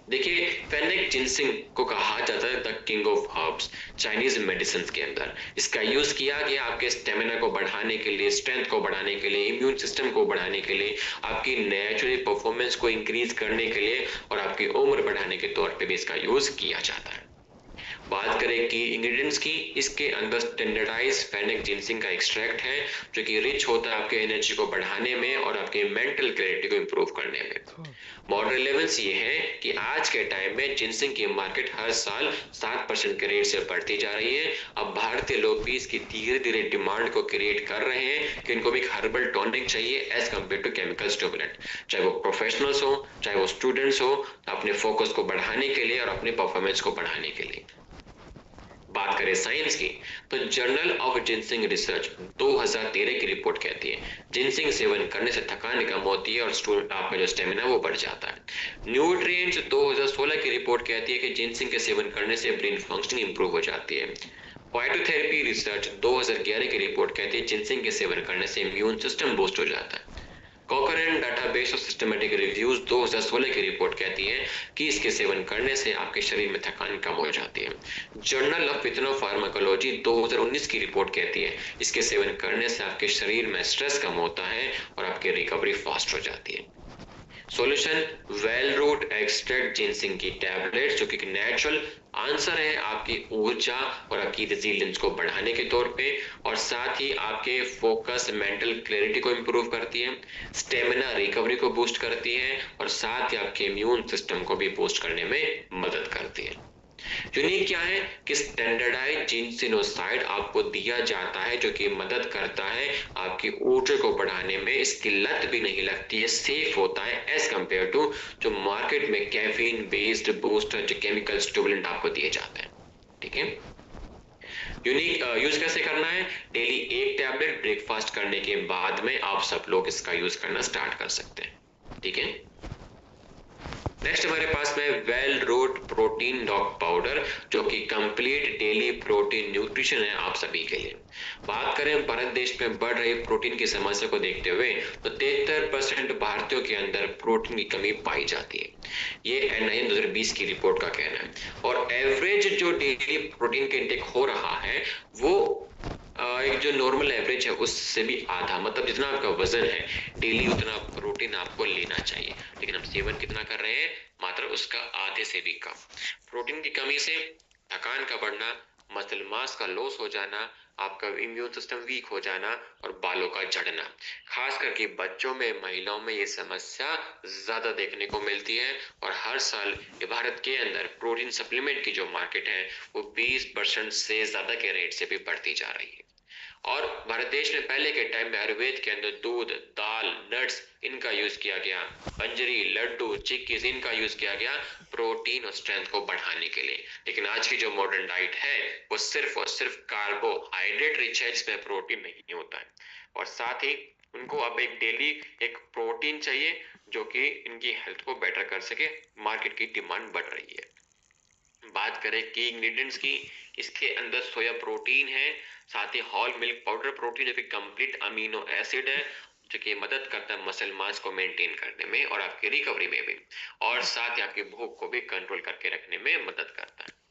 देखिए, फेनेक जिनसिंग को कहा जाता है the king of herbs Chinese medicine के अंदर। इसका यूज किया गया आपके स्टेमिना को बढ़ाने के लिए, स्ट्रेंथ को बढ़ाने के लिए, इम्यून सिस्टम को बढ़ाने के लिए, आपकी नेचुरल परफॉर्मेंस को इंक्रीज करने के लिए और आपकी उम्र बढ़ाने के तौर पे भी इसका यूज किया जाता है। बात करें कि इंग्रेडिएंट्स की, इसके अंदर स्टैंडर्डाइज फेनेक जिनसिंग का एक्सट्रैक्ट है जो कि रिच होता है आपके एनर्जी को बढ़ाने में और आपके मेंटल क्लैरिटी को इंप्रूव करने में। मॉडर्न रेलेवेंस ये है कि आज के टाइम में जिनसिंग की मार्केट हर साल 7% के रेट से बढ़ती जा रही है। अब भारतीय लोग भी इसकी धीरे धीरे डिमांड को क्रिएट कर रहे हैं कि इनको भी एक हर्बल टॉनिक चाहिए as compare to chemical stimulant, चाहे वो प्रोफेशनल्स हो चाहे वो स्टूडेंट्स हो, अपने फोकस को बढ़ाने के लिए और अपने परफॉर्मेंस को बढ़ाने के लिए। बात करें साइंस की, तो जर्नल ऑफ जिनसिंग रिसर्च 2013 की रिपोर्ट कहती है जिनसिंग सेवन करने से थकान कम होती है और आपका जो स्टेमिना वो बढ़ जाता है। न्यूट्रिएंट्स 2016 की रिपोर्ट कहती है कि जिनसिंग के सेवन करने से ब्रेन फंक्शनिंग इंप्रूव हो जाती है। फाइटोथेरेपी रिसर्च 2011 की रिपोर्ट कहती है जिनसिंग के सेवन करने से इम्यून सिस्टम बूस्ट हो जाता है। कॉकरेन डाटाबेस ऑफ सिस्टमैटिक रिव्यूज 2016 की रिपोर्ट कहती है कि इसके सेवन करने से आपके शरीर में थकान कम हो जाती है। जर्नल ऑफ पैथोफार्माकोलॉजी 2019 की रिपोर्ट कहती है इसके सेवन करने से आपके शरीर में स्ट्रेस कम होता है और आपकी रिकवरी फास्ट हो जाती है। Solution Well Root extract ginseng की टैबलेट जो कि नेचुरल आंसर है आपकी ऊर्जा और आपकी रेजिलियंस को बढ़ाने के तौर पे और साथ ही आपके फोकस, मेंटल क्लैरिटी को इंप्रूव करती है, स्टेमिना रिकवरी को बूस्ट करती है और साथ ही आपके इम्यून सिस्टम को भी बूस्ट करने में मदद करती है। यूनिक क्या है कि स्टैंडर्डाइज जिनसिनोसाइड आपको दिया जाता है जो कि मदद करता है आपकी ऊर्जा को बढ़ाने में, इसकी लत भी नहीं लगती है, सेफ होता है एज कंपेयर टू जो मार्केट में कैफीन बेस्ड बूस्टर जो केमिकल स्टिमुलेंट आपको दिए जाते हैं। ठीक है, यूनिक यूज कैसे करना है, डेली 1 टैबलेट कंप्लीट ब्रेकफास्ट करने के बाद में आप सब लोग इसका यूज करना स्टार्ट कर सकते हैं। ठीक है, नेक्स्ट हमारे पास में Well Root protein dog powder, जो कि कंप्लीट डेली प्रोटीन न्यूट्रिशन है आप सभी के लिए। बात करें भारत देश में बढ़ रही प्रोटीन की समस्या को देखते हुए तो 73% भारतीयों के अंदर प्रोटीन की कमी पाई जाती है। ये एनआईएन 2020 की रिपोर्ट का कहना है। और एवरेज जो डेली प्रोटीन के इंटेक हो रहा है वो एक जो नॉर्मल एवरेज है उससे भी आधा, मतलब जितना आपका वजन है डेली उतना प्रोटीन आपको लेना चाहिए, लेकिन हम सेवन कितना कर रहे हैं, मात्र उसका आधे से भी कम। प्रोटीन की कमी से थकान का बढ़ना, मसल मास का लॉस हो जाना, आपका इम्यून सिस्टम वीक हो जाना और बालों का झड़ना, खास करके बच्चों में, महिलाओं में ये समस्या ज्यादा देखने को मिलती है। और हर साल ये भारत के अंदर प्रोटीन सप्लीमेंट की जो मार्केट है वो 20% से ज्यादा के रेट से भी बढ़ती जा रही है। और भारत देश में पहले के टाइम में आयुर्वेद के अंदर दूध, दाल, नट्स इनका यूज किया गया, अंजरी, लड्डू, चिक्कीज इनका यूज किया गया प्रोटीन और स्ट्रेंथ को बढ़ाने के लिए। लेकिन आज की जो मॉडर्न डाइट है वो सिर्फ और सिर्फ कार्बोहाइड्रेट रिच है, जिसमें प्रोटीन नहीं होता है। और साथ ही उनको अब एक डेली एक प्रोटीन चाहिए जो कि इनकी हेल्थ को बेटर कर सके। मार्केट की डिमांड बढ़ रही है। बात करें की इंग्रेडिएंट्स की, इसके अंदर सोया प्रोटीन है, साथ ही होल मिल्क पाउडर प्रोटीन जो कि कंप्लीट अमीनो एसिड है, जो कि मदद करता है मसल मास को मेंटेन करने में और आपकी रिकवरी में भी, और साथ ही आपकी भूख को भी कंट्रोल करके रखने में मदद करता है।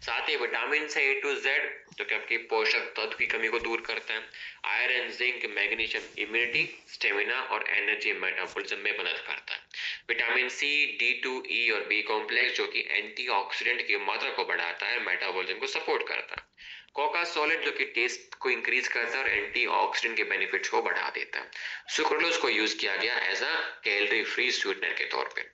साथ ही विटामिन से ए टू जेड, जो कि आपकी पोषक तत्व की कमी को दूर करता है। Iron, zinc, magnesium immunity, stamina और एनर्जी मेटाबॉलिज्म में मदद करता है। विटामिन सी, D2, E और बी कॉम्प्लेक्स, जो कि एंटीऑक्सीडेंट की मात्रा को बढ़ाता है, मेटाबॉलिज्म को सपोर्ट करता है। कोका सॉलिड, जो कि टेस्ट को इंक्रीज करता है और एंटीऑक्सीडेंट के बेनिफिट्स को बढ़ा देता है। सुक्रोलोज को यूज किया गया as a calorie free sweetener के तौर पे।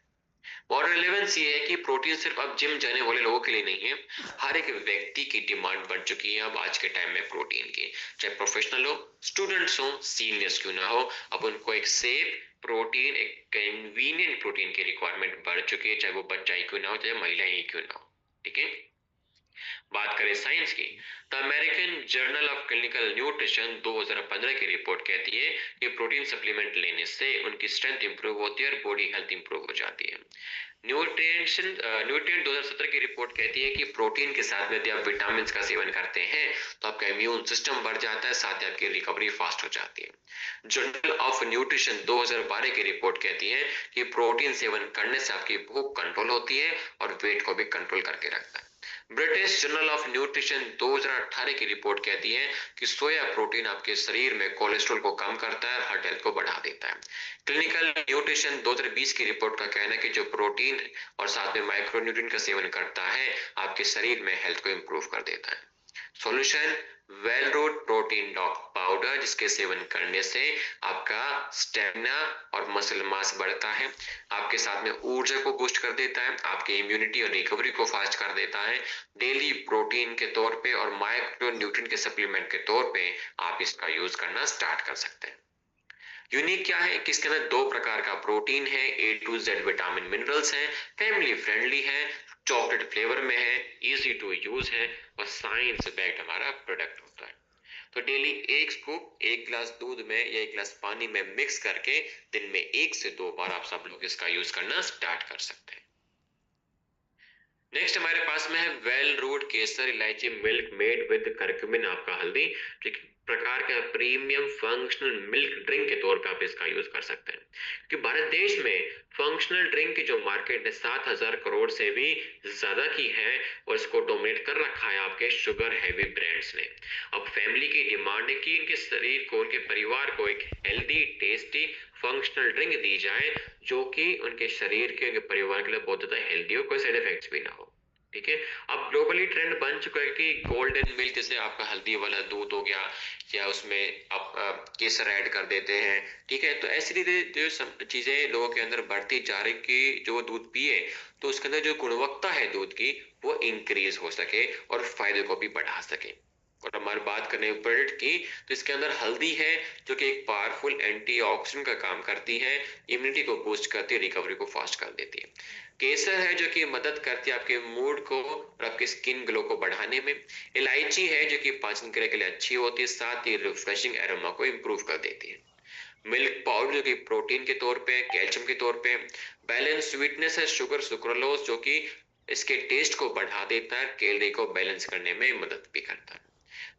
और रिलेवेंस ये है कि प्रोटीन सिर्फ अब जिम जाने वाले लोगों के लिए नहीं है, हर एक व्यक्ति की डिमांड बढ़ चुकी है अब आज के टाइम में प्रोटीन की। चाहे प्रोफेशनल हो, स्टूडेंट्स हो, सीनियर्स क्यों ना हो, अब उनको एक सेफ प्रोटीन, एक कन्वीनियंट प्रोटीन की रिक्वायरमेंट बढ़ चुकी है, चाहे वो बच्चा ही क्यों ना हो, चाहे महिला ही क्यों ना हो। ठीक है, बात करें साइंस की, the American journal of clinical nutrition 2015 की रिपोर्ट कहती है कि प्रोटीन सप्लीमेंट लेने से उनकी स्ट्रेंथ इंप्रूव होती है और बॉडी हेल्थ इंप्रूव हो जाती है। न्यूट्रिएंट 2017 की रिपोर्ट कहती है कि प्रोटीन के साथ में यदि आप विटामिन का सेवन करते हैं तो आपका इम्यून सिस्टम बढ़ जाता है, साथ ही आपकी रिकवरी फास्ट हो जाती है। जर्नल ऑफ न्यूट्रिशन 2012 की रिपोर्ट कहती है कि प्रोटीन सेवन करने से आपकी भूख कंट्रोल होती है और वेट को भी कंट्रोल करके रखता है। ब्रिटिश जर्नल ऑफ न्यूट्रिशन 2018 की रिपोर्ट कहती है कि सोया प्रोटीन आपके शरीर में कोलेस्ट्रॉल को कम करता है, हार्ट हेल्थ को बढ़ा देता है। क्लिनिकल न्यूट्रिशन 2020 की रिपोर्ट का कहना है कि जो प्रोटीन और साथ में माइक्रोन्यूट्रिएंट का सेवन करता है आपके शरीर में हेल्थ को इंप्रूव कर देता है। Solution, Well Root protein dog powder, जिसके सेवन करने से आपका स्टेमिना और मसल मास बढ़ता है, आपके साथ में ऊर्जा को बूस्ट कर देता है, आपकी इम्यूनिटी और रिकवरी को फास्ट कर देता है। डेली प्रोटीन के तौर पे और माइक्रो न्यूट्रिएंट के सप्लीमेंट के तौर पे आप इसका यूज करना स्टार्ट कर सकते हैं। यूनिक क्या है कि इसके अंदर दो प्रकार का प्रोटीन है, ए टू जेड विटामिन मिनरल्स है, फैमिली फ्रेंडली है, चॉकलेट फ्लेवर में है, इजी टू यूज है और साइंस बैक्ड हमारा प्रोडक्ट होता है। तो डेली एक स्कूप एक गिलास दूध में या एक गिलास पानी में मिक्स करके दिन में 1 से 2 बार आप सब लोग इसका यूज करना स्टार्ट कर सकते हैं। नेक्स्ट हमारे पास में है वेल रूट केसर इलायची मिल्क मेड विद करक्यूमिन, आपका हल्दी, जो एक प्रकार का प्रीमियम फंक्शनल मिल्क ड्रिंक के तौर पे आप इसका यूज कर सकते हैं। कि भारत देश में फंक्शनल ड्रिंक की जो मार्केट है 7,000 करोड़ से भी ज्यादा की है और इसको डोमिनेट कर रखा है आपके शुगर हैवी ब्रांड्स ने। अब फैमिली की डिमांड है कि इनके शरीर को, उनके परिवार को एक हेल्दी टेस्टी फंक्शनल ड्रिंक दी जाए जो कि उनके शरीर के, उनके परिवार के लिए बहुत ज्यादा हेल्दी हो, कोई साइड इफेक्ट्स भी ना हो। ठीक है, अब ग्लोबली ट्रेंड बन चुका है कि गोल्डन मिल्क, जैसे आपका हल्दी वाला दूध हो गया या उसमें आप केसर ऐड कर देते हैं। ठीक है, तो ऐसी जो चीजें लोगों के अंदर बढ़ती जा रही कि जो दूध पिए तो उसके अंदर जो गुणवत्ता है दूध की वो इंक्रीज हो सके और फायदे को भी बढ़ा सके। और हमारी बात करें प्रोडक्ट की, तो इसके अंदर हल्दी है जो कि एक पावरफुल एंटीऑक्सीडेंट का काम करती है, इम्यूनिटी को बूस्ट करती है, रिकवरी को फास्ट कर देती है। केसर है जो कि मदद करती है आपके मूड को और आपके स्किन ग्लो को बढ़ाने में। इलायची है जो कि पाचन क्रिया के लिए अच्छी होती है, साथ ही रिफ्रेशिंग एरोमा को इम्प्रूव कर देती है। मिल्क पाउडर जो कि प्रोटीन के तौर पे, कैल्शियम के तौर पे। बैलेंस स्वीटनेस है शुगर सुक्रोलोज जो कि इसके टेस्ट को बढ़ा देता है, कैलोरी को बैलेंस करने में मदद भी करता है।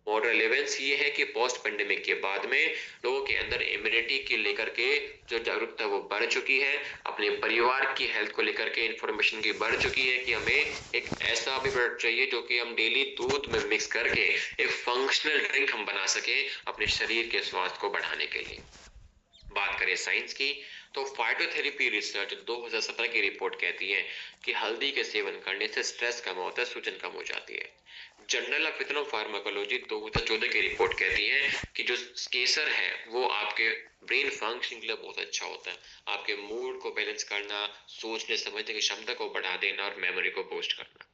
और रेलेवेंस ये है कि पोस्ट पेंडेमिक के बाद में लोगों के अंदर इम्यूनिटी के लेकर के जो जागरूकता वो बढ़ चुकी है, अपने परिवार की हेल्थ को लेकर के इंफॉर्मेशन की बढ़ चुकी है कि हमें एक ऐसा भी प्रोडक्ट चाहिए जो कि हम डेली दूध में मिक्स करके एक फंक्शनल ड्रिंक हम बना सके अपने शरीर के स्वास्थ्य को बढ़ाने के लिए। बात करें साइंस की, तो फाइटोथेरेपी रिसर्च 2017 की रिपोर्ट कहती है कि हल्दी के सेवन करने से स्ट्रेस कम होता है, सूजन कम हो जाती है। जर्नल ऑफ इथनो फार्माकोलॉजी 2014 की रिपोर्ट कहती है कि जो केसर है वो आपके ब्रेन फंक्शन के लिए बहुत अच्छा होता है, आपके मूड को बैलेंस करना, सोचने समझने की क्षमता को बढ़ा देना और मेमोरी को बूस्ट करना।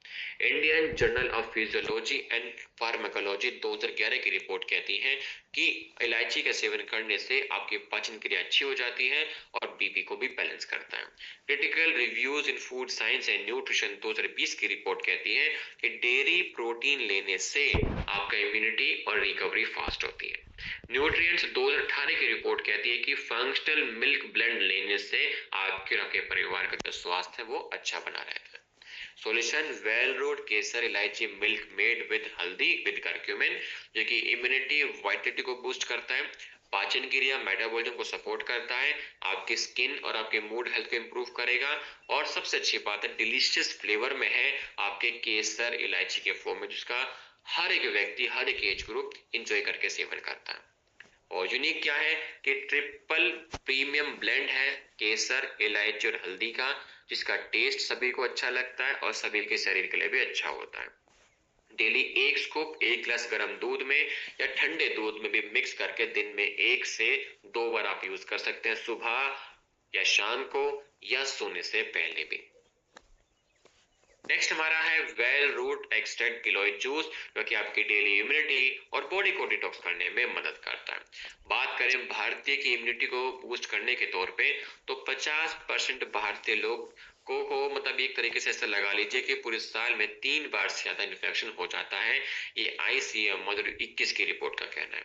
Indian journal of physiology and pharmacology 2011 की रिपोर्ट कहती है कि इलायची का सेवन करने से आपकी पाचन क्रिया अच्छी हो जाती है और बीपी को भी बैलेंस करता है। Critical reviews in food science and nutrition 2020 की रिपोर्ट कहती है कि डेयरी प्रोटीन लेने से आपका इम्यूनिटी और रिकवरी फास्ट होती है। न्यूट्रिएंट्स 2018 की रिपोर्ट कहती है कि फंक्शनल मिल्क ब्लेंड लेने से आपके और आपके परिवार का जो स्वास्थ्य है वो अच्छा बना रहता है। सॉल्यूशन वेल रूट केसर इलायची मिल्क मेड विद हल्दी विद करक्यूमिन जो कि इम्यूनिटी वाइटलिटी को बूस्ट करता है, पाचन क्रिया मेटाबॉलिज्म को सपोर्ट करता है, आपकी स्किन और आपके मूड हेल्थ को इंप्रूव करेगा, और सबसे अच्छी बात है डिलीशियस फ्लेवर में है आपके केसर इलायची के फॉर्म में, जिसका हर एक व्यक्ति हर एक एज ग्रुप इंजॉय करके सेवन करता है। और यूनिक क्या है कि ट्रिपल प्रीमियम ब्लेंड है केसर इलायची और हल्दी का, जिसका टेस्ट सभी को अच्छा लगता है और सभी के शरीर के लिए भी अच्छा होता है। डेली एक स्कूप एक गिलास गर्म दूध में या ठंडे दूध में भी मिक्स करके दिन में 1 से 2 बार आप यूज कर सकते हैं, सुबह या शाम को या सोने से पहले भी। नेक्स्ट हमारा है वेल रूट एक्सट्रैक्ट गिलोय जूस जो कि आपकी डेली इम्यूनिटी और बॉडी को डिटॉक्स करने में मदद करता है। बात करें भारतीय की इम्यूनिटी को बूस्ट करने के तौर पे, तो 50% भारतीय लोग को मतलब एक तरीके से ऐसा लगा लीजिए कि पूरे साल में 3 बार से ज्यादा इन्फेक्शन हो जाता है, ये ICM 2021 की रिपोर्ट का कहना है।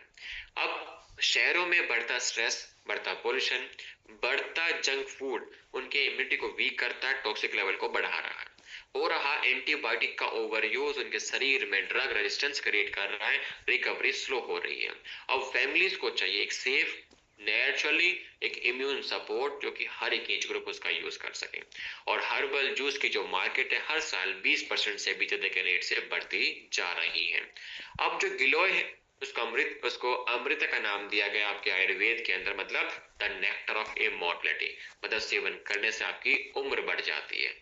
अब शहरों में बढ़ता स्ट्रेस, बढ़ता पोल्यूशन, बढ़ता जंक फूड उनके इम्यूनिटी को वीक करता है, टॉक्सिक लेवल को बढ़ा रहा है। हो रहा एंटीबायोटिक का ओवर यूज उनके शरीर में ड्रग रेजिस्टेंस क्रिएट कर रहा है, रिकवरी स्लो हो रही है। अब फैमिलीज को चाहिए एक सेफ नेचुरली एक इम्यून सपोर्ट जो कि हर एक एज ग्रुप उसका यूज कर सके। और हर्बल जूस की जो मार्केट है हर साल 20% से भी ज्यादा के रेट से बढ़ती जा रही है। अब जो गिलोय है उसको अमृत का नाम दिया गया आपके आयुर्वेद के अंदर, मतलब द नेक्टर ऑफ इमॉर्टलिटी, मतलब सेवन करने से आपकी उम्र बढ़ जाती है,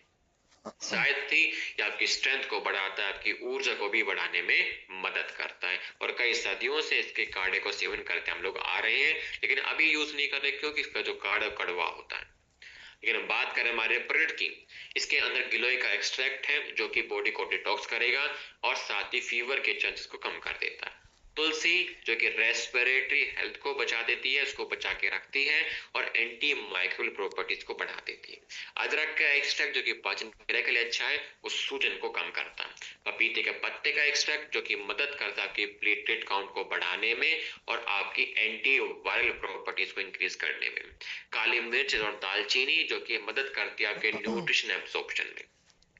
शायद ही ये आपकी स्ट्रेंथ को बढ़ाता है, आपकी ऊर्जा को भी बढ़ाने में मदद करता है। और कई सदियों से इसके काढ़े को सेवन करते हम लोग आ रहे हैं, लेकिन अभी यूज नहीं कर रहे क्योंकि इसका जो काढ़ा कड़वा होता है। लेकिन बात करें हमारे प्रोडक्ट की, इसके अंदर गिलोय का एक्सट्रैक्ट है जो कि बॉडी को डिटॉक्स करेगा और साथ ही फीवर के चांसेस को कम कर देता है। तुलसी जो कि रेस्पिरेटरी हेल्थ को बचा देती है, उसको बचा के रखती है और एंटी माइक्रोबियल प्रॉपर्टीज को बढ़ा देती है। अदरक का एक्सट्रैक्ट जो कि पाचन क्रिया के लिए अच्छा है, वो सूजन को कम करता है। पपीते के पत्ते का एक्सट्रैक्ट जो कि मदद करता है आपकी प्लेटलेट काउंट को बढ़ाने में और आपकी एंटी वायरल प्रॉपर्टीज को इंक्रीज करने में। काली मिर्च और दालचीनी जो कि मदद करती है आपके न्यूट्रिशन एब्सॉर्प्शन में।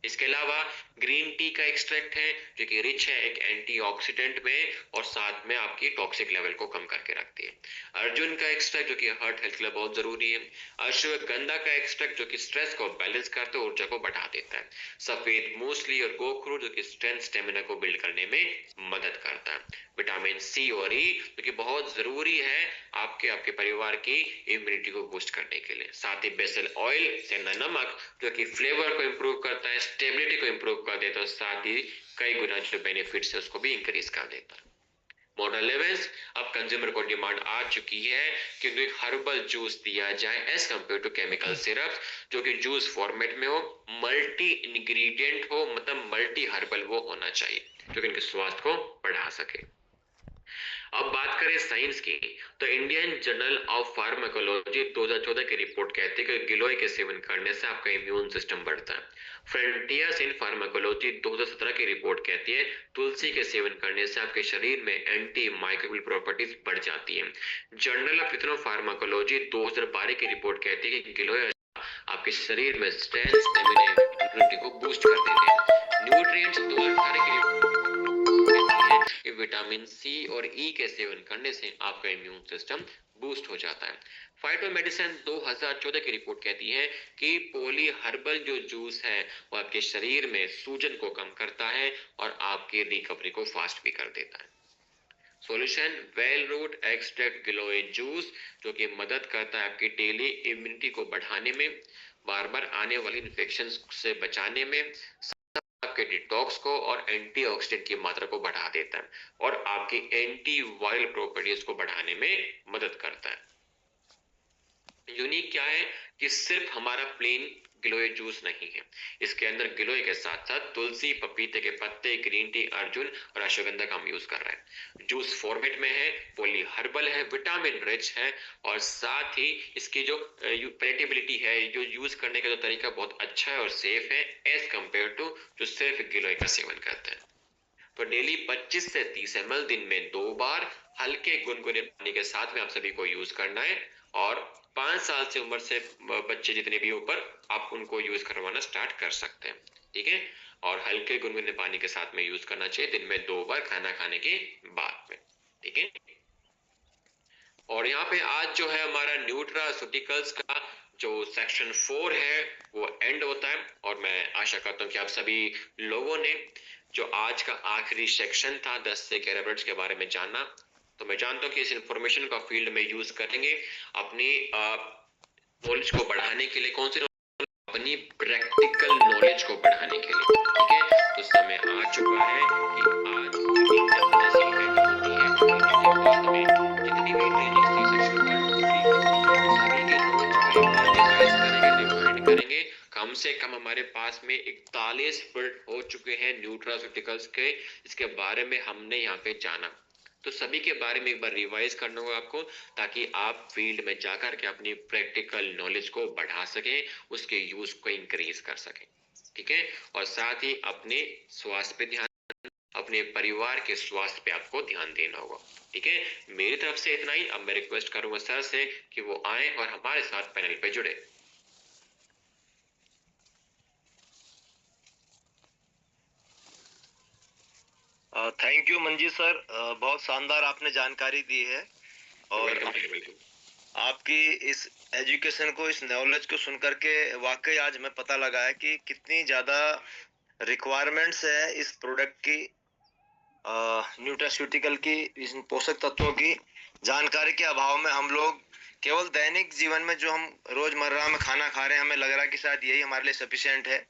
इसके अलावा ग्रीन टी का एक्सट्रैक्ट है जो कि रिच है एक एंटीऑक्सीडेंट में और साथ में आपकी टॉक्सिक लेवल को कम करके रखती है। अर्जुन का एक्सट्रैक्ट जो कि हार्ट हेल्थ के लिए बहुत जरूरी है। अश्वगंधा का एक्सट्रैक्ट जो कि स्ट्रेस को बैलेंस करते हुए ऊर्जा को बढ़ा देता है। सफेद मूसली और गोखरू जो कि स्ट्रेंथ स्टेमिना को बिल्ड करने में मदद करता है। विटामिन सी और ई जो कि बहुत जरूरी है आपके आपके परिवार की इम्यूनिटी को बूस्ट करने के लिए। साथ ही बेसल ऑयल सेंधा नमक जो कि फ्लेवर को इंप्रूव करता है, स्टेबिलिटी को इंप्रूव कर देता है, साथ ही कई गुना जो बेनिफिट्स है उसको भी इंक्रीज कर देता है। मॉडर्न लेवल्स अब कंज्यूमर को डिमांड आ चुकी है कि उनको एक हर्बल जूस दिया जाए as compare to chemical syrup, जो कि जूस फॉर्मेट में हो, मल्टी इंग्रेडिएंट हो, मतलब मल्टी हर्बल वो होना चाहिए जो कि इनके स्वास्थ्य को बढ़ा सके। अब बात करें साइंस की, तो इंडियन जर्नल ऑफ फार्माकोलॉजी 2014 की रिपोर्ट कहती है कि गिलोय के सेवन करने से आपका इम्यून सिस्टम बढ़ता है। फ्रंटियर्स इन फार्माकोलॉजी 2017 की रिपोर्ट कहती है तुलसी के सेवन करने से आपके शरीर में एंटी माइक्रोबियल प्रॉपर्टीज बढ़ जाती है। जर्नल ऑफ इथनो फार्माकोलॉजी 2012 की रिपोर्ट कहती है कि गिलोय आपके शरीर में स्ट्रेंथ, स्टेमिना, इम्यूनिटी को बूस्ट कर देते हैं। न्यूट्रिएंट्स 2018 की कहती है कि विटामिन सी और ई के सेवन करने से आपका इम्यून सिस्टम बूस्ट हो जाता है। फाइटो मेडिसिन 2014 की रिपोर्ट कहती है कि पोली हर्बल जो जूस है वो आपके शरीर में सूजन को कम करता है और आपकी रिकवरी को फास्ट भी कर देता है। सॉल्यूशन वेल रूट एक्सट्रैक्ट गिलोय जूस, जो कि मदद करता है आपकी डेली इम्यूनिटी को बढ़ाने में, बार बार आने वाली इन्फेक्शन से बचाने में, आपके डिटॉक्स को और एंटीऑक्सीडेंट की मात्रा को बढ़ा देता है और आपकी एंटी वायरल प्रॉपर्टीज को बढ़ाने में मदद करता है। यूनिक क्या है कि सिर्फ हमारा प्लेन गिलोय जूस नहीं है, इसके अंदर गिलोय के साथ साथ तुलसी, पपीते के पत्ते, ग्रीन टी, अर्जुन और अश्वगंधा का हम यूज कर रहे हैं। जूस फॉर्मेट में है, पॉली हर्बल है, विटामिन रिच है और साथ ही इसकी जो पेलेटेबिलिटी है, जो यूज करने का जो तरीका बहुत अच्छा है और सेफ है एज कंपेयर टू जो सिर्फ गिलोय का सेवन करते हैं। तो डेली 25 से 30 ml दिन में 2 बार हल्के गुनगुने पानी के साथ में आप सभी को यूज करना है और 5 साल से उम्र से बच्चे जितने भी ऊपर आप उनको यूज करवाना स्टार्ट कर सकते हैं। ठीक है, और हल्के गुनगुने पानी के साथ में यूज करना चाहिए दिन में 2 बार खाना खाने के बाद में। ठीक है, और यहाँ पे आज जो है हमारा न्यूट्रास्यूटिकल्स का जो सेक्शन 4 है वो एंड होता है और मैं आशा करता हूँ कि आप सभी लोगों ने जो आज का आखिरी सेक्शन था 10 से 11 मिनट्स के बारे में जाना, तो मैं जानता हूँ कि इस इंफॉर्मेशन का फील्ड में यूज करेंगे अपनी नॉलेज को बढ़ाने के लिए। कौन सी? अपनी प्रैक्टिकल नॉलेज को बढ़ाने के लिए। ठीक है, तो समय आ चुका है कि आज मीटिंग जब जैसे ही एंड होती है मीटिंग के बाद हमें जितनी भी ट्रेनिंग थी सेक्शन 1 2 3 सभी के नोट्स को एक बार रिवाइज करेंगे, रिमाइंड करेंगे। कम से कम हमारे पास में 41 बिल्ड हो चुके हैं न्यूट्रास्यूटिकल्स के, इसके बारे में हमने यहाँ पे जाना, तो सभी के बारे में एक बार रिवाइज करना होगा आपको, ताकि आप फील्ड में जाकर के अपनी प्रैक्टिकल नॉलेज को बढ़ा सकें, उसके यूज को इंक्रीज कर सकें। ठीक है, और साथ ही अपने स्वास्थ्य पे ध्यान, अपने परिवार के स्वास्थ्य पे आपको ध्यान देना होगा। ठीक है, मेरी तरफ से इतना ही। अब मैं रिक्वेस्ट करूंगा सर से कि वो आए और हमारे साथ पैनल पे जुड़े। थैंक यू मंजीत सर, बहुत शानदार आपने जानकारी दी है और आपकी इस एजुकेशन को, इस नॉलेज को सुनकर के वाकई आज हमें पता लगा है कि कितनी ज़्यादा रिक्वायरमेंट्स है इस प्रोडक्ट की, न्यूट्रास्यूटिकल की, इस पोषक तत्वों की जानकारी के अभाव में हम लोग केवल दैनिक जीवन में जो हम रोजमर्रा में खाना खा रहे हैं, हमें लग रहा है कि शायद यही हमारे लिए सफिशिएंट है,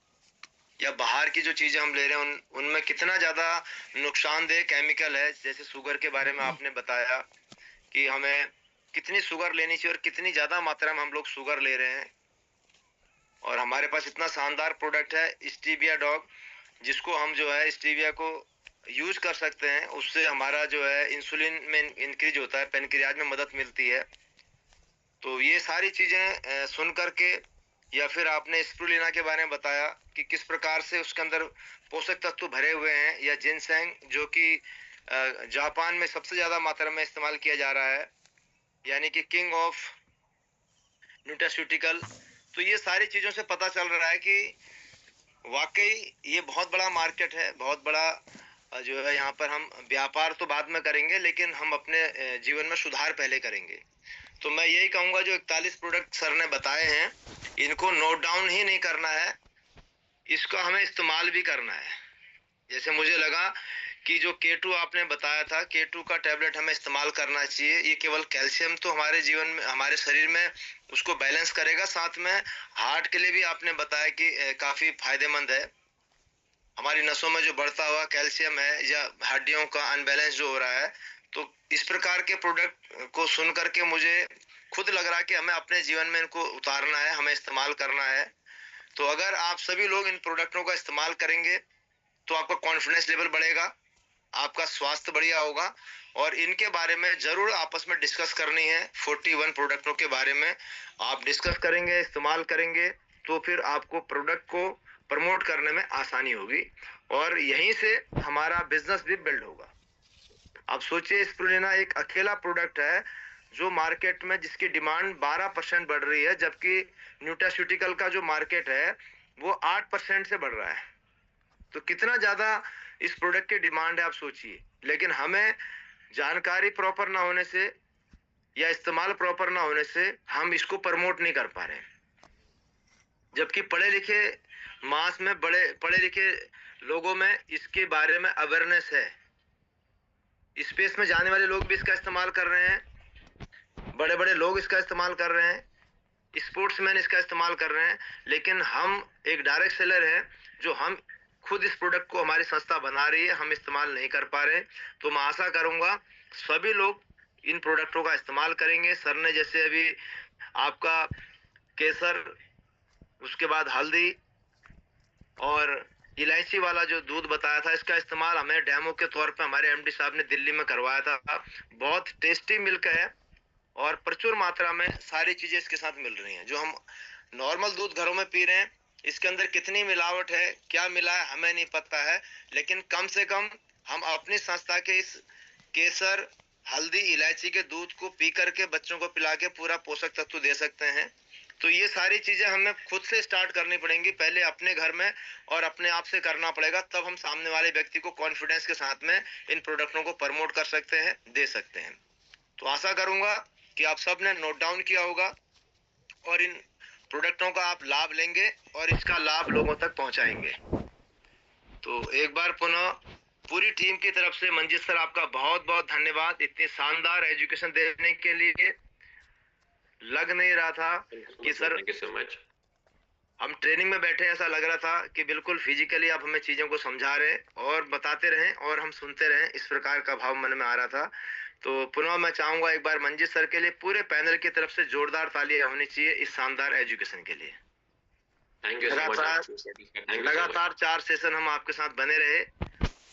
या बाहर की जो चीजें हम ले रहे हैं उनमें कितना ज्यादा नुकसानदेह केमिकल है। जैसे शुगर के बारे में आपने बताया कि हमें कितनी शुगर लेनी चाहिए और कितनी ज्यादा मात्रा में हम लोग शुगर ले रहे हैं, और हमारे पास इतना शानदार प्रोडक्ट है स्टीविया डॉग, जिसको हम जो है स्टीविया को यूज कर सकते हैं, उससे हमारा जो है इंसुलिन में इंक्रीज होता है, पेनक्रियाज में मदद मिलती है। तो ये सारी चीजें सुन करके, या फिर आपने स्प्रुलिना के बारे में बताया कि किस प्रकार से उसके अंदर पोषक तत्व भरे हुए हैं, या जिनसेंग जो कि जापान में सबसे ज्यादा मात्रा में इस्तेमाल किया जा रहा है, यानी कि किंग ऑफ न्यूट्रास्यूटिकल। तो ये सारी चीजों से पता चल रहा है कि वाकई ये बहुत बड़ा मार्केट है, बहुत बड़ा जो है। यहाँ पर हम व्यापार तो बाद में करेंगे, लेकिन हम अपने जीवन में सुधार पहले करेंगे। तो मैं यही कहूंगा, जो 41 प्रोडक्ट सर ने बताए हैं, इनको नोट डाउन ही नहीं करना है, इसका हमें इस्तेमाल भी करना है। जैसे मुझे लगा कि जो K2 आपने बताया था, K2 का टैबलेट हमें इस्तेमाल करना चाहिए। ये केवल कैल्शियम तो हमारे जीवन में, हमारे शरीर में उसको बैलेंस करेगा, साथ में हार्ट के लिए भी आपने बताया कि काफी फायदेमंद है। हमारी नसों में जो बढ़ता हुआ कैल्शियम है, या हड्डियों का अनबैलेंस जो हो रहा है, तो इस प्रकार के प्रोडक्ट को सुन करके मुझे खुद लग रहा है कि हमें अपने जीवन में इनको उतारना है, हमें इस्तेमाल करना है। तो अगर आप सभी लोग इन प्रोडक्टों का इस्तेमाल करेंगे तो आपका कॉन्फिडेंस लेवल बढ़ेगा, आपका स्वास्थ्य बढ़िया होगा। और इनके बारे में जरूर आपस में डिस्कस करनी है। 41 प्रोडक्टों के बारे में आप डिस्कस करेंगे, इस्तेमाल करेंगे, तो फिर आपको प्रोडक्ट को प्रमोट करने में आसानी होगी और यहीं से हमारा बिजनेस भी बिल्ड होगा। आप सोचिए, स्प्रुलिना एक अकेला प्रोडक्ट है जो मार्केट में जिसकी डिमांड 12% बढ़ रही है, जबकि न्यूट्रास्यूटिकल का जो मार्केट है वो 8% से बढ़ रहा है। तो कितना ज्यादा इस प्रोडक्ट की डिमांड है, आप सोचिए। लेकिन हमें जानकारी प्रॉपर ना होने से या इस्तेमाल प्रॉपर ना होने से हम इसको प्रमोट नहीं कर पा रहे हैं। जबकि पढ़े लिखे मास में, बड़े पढ़े लिखे लोगों में इसके बारे में अवेयरनेस है। स्पेस में जाने वाले लोग भी इसका इस्तेमाल कर रहे हैं, बड़े बड़े लोग इसका इस्तेमाल कर रहे हैं, स्पोर्ट्समैन इसका इस्तेमाल कर रहे हैं। लेकिन हम एक डायरेक्ट सेलर हैं, जो हम खुद इस प्रोडक्ट को हमारी संस्था बना रही है, हम इस्तेमाल नहीं कर पा रहे। तो मैं आशा करूंगा सभी लोग इन प्रोडक्टों का इस्तेमाल करेंगे। सर ने जैसे अभी आपका केसर, उसके बाद हल्दी और इलायची वाला जो दूध बताया था, इसका इस्तेमाल हमें डेमो के तौर पे हमारे एमडी साहब ने दिल्ली में करवाया था। बहुत टेस्टी मिल्क है और प्रचुर मात्रा में सारी चीजें इसके साथ मिल रही हैं। जो हम नॉर्मल दूध घरों में पी रहे हैं, इसके अंदर कितनी मिलावट है, क्या मिला है, हमें नहीं पता है। लेकिन कम से कम हम अपनी संस्था के इस केसर, हल्दी, इलायची के दूध को पी करके बच्चों को पिला के पूरा पोषक तत्व दे सकते हैं। तो ये सारी चीजें हमें खुद से स्टार्ट करनी पड़ेंगी, पहले अपने घर में और अपने आप से करना पड़ेगा। तब हम सामने वाले व्यक्ति को कॉन्फिडेंस के साथ में इन प्रोडक्टों को प्रमोट कर सकते हैं, दे सकते हैं। तो आशा करूंगा कि आप सब ने नोट डाउन किया होगा और इन प्रोडक्टों का आप लाभ लेंगे और इसका लाभ लोगों तक पहुंचाएंगे। तो एक बार पुनः पूरी टीम की तरफ से मंजीत सर, आपका बहुत बहुत धन्यवाद इतनी शानदार एजुकेशन देने के लिए। लग नहीं रहा था कि sir, thank you so much. हम ट्रेनिंग में बैठे, ऐसा लग रहा था कि बिल्कुल फिजिकली आप हमें चीजों को समझा रहे और बताते रहें और हम सुनते रहें, इस प्रकार का भाव मन में आ रहा था। तो पुनः मैं चाहूंगा एक बार मंजीत सर के लिए पूरे पैनल की तरफ से जोरदार तालियां होनी चाहिए इस शानदार एजुकेशन के लिए। Thank you so much. लगातार 4 सेशन हम आपके साथ बने रहे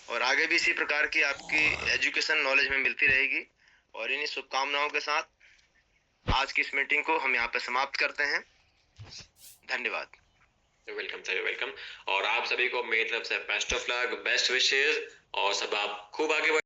और आगे भी इसी प्रकार की आपकी एजुकेशन नॉलेज में मिलती रहेगी। और इन्हीं शुभकामनाओं के साथ आज की इस मीटिंग को हम यहाँ पे समाप्त करते हैं। धन्यवाद। Welcome sir, welcome. और आप सभी को मेरी तरफ से best of luck, best wishes और सब आप खूब आगे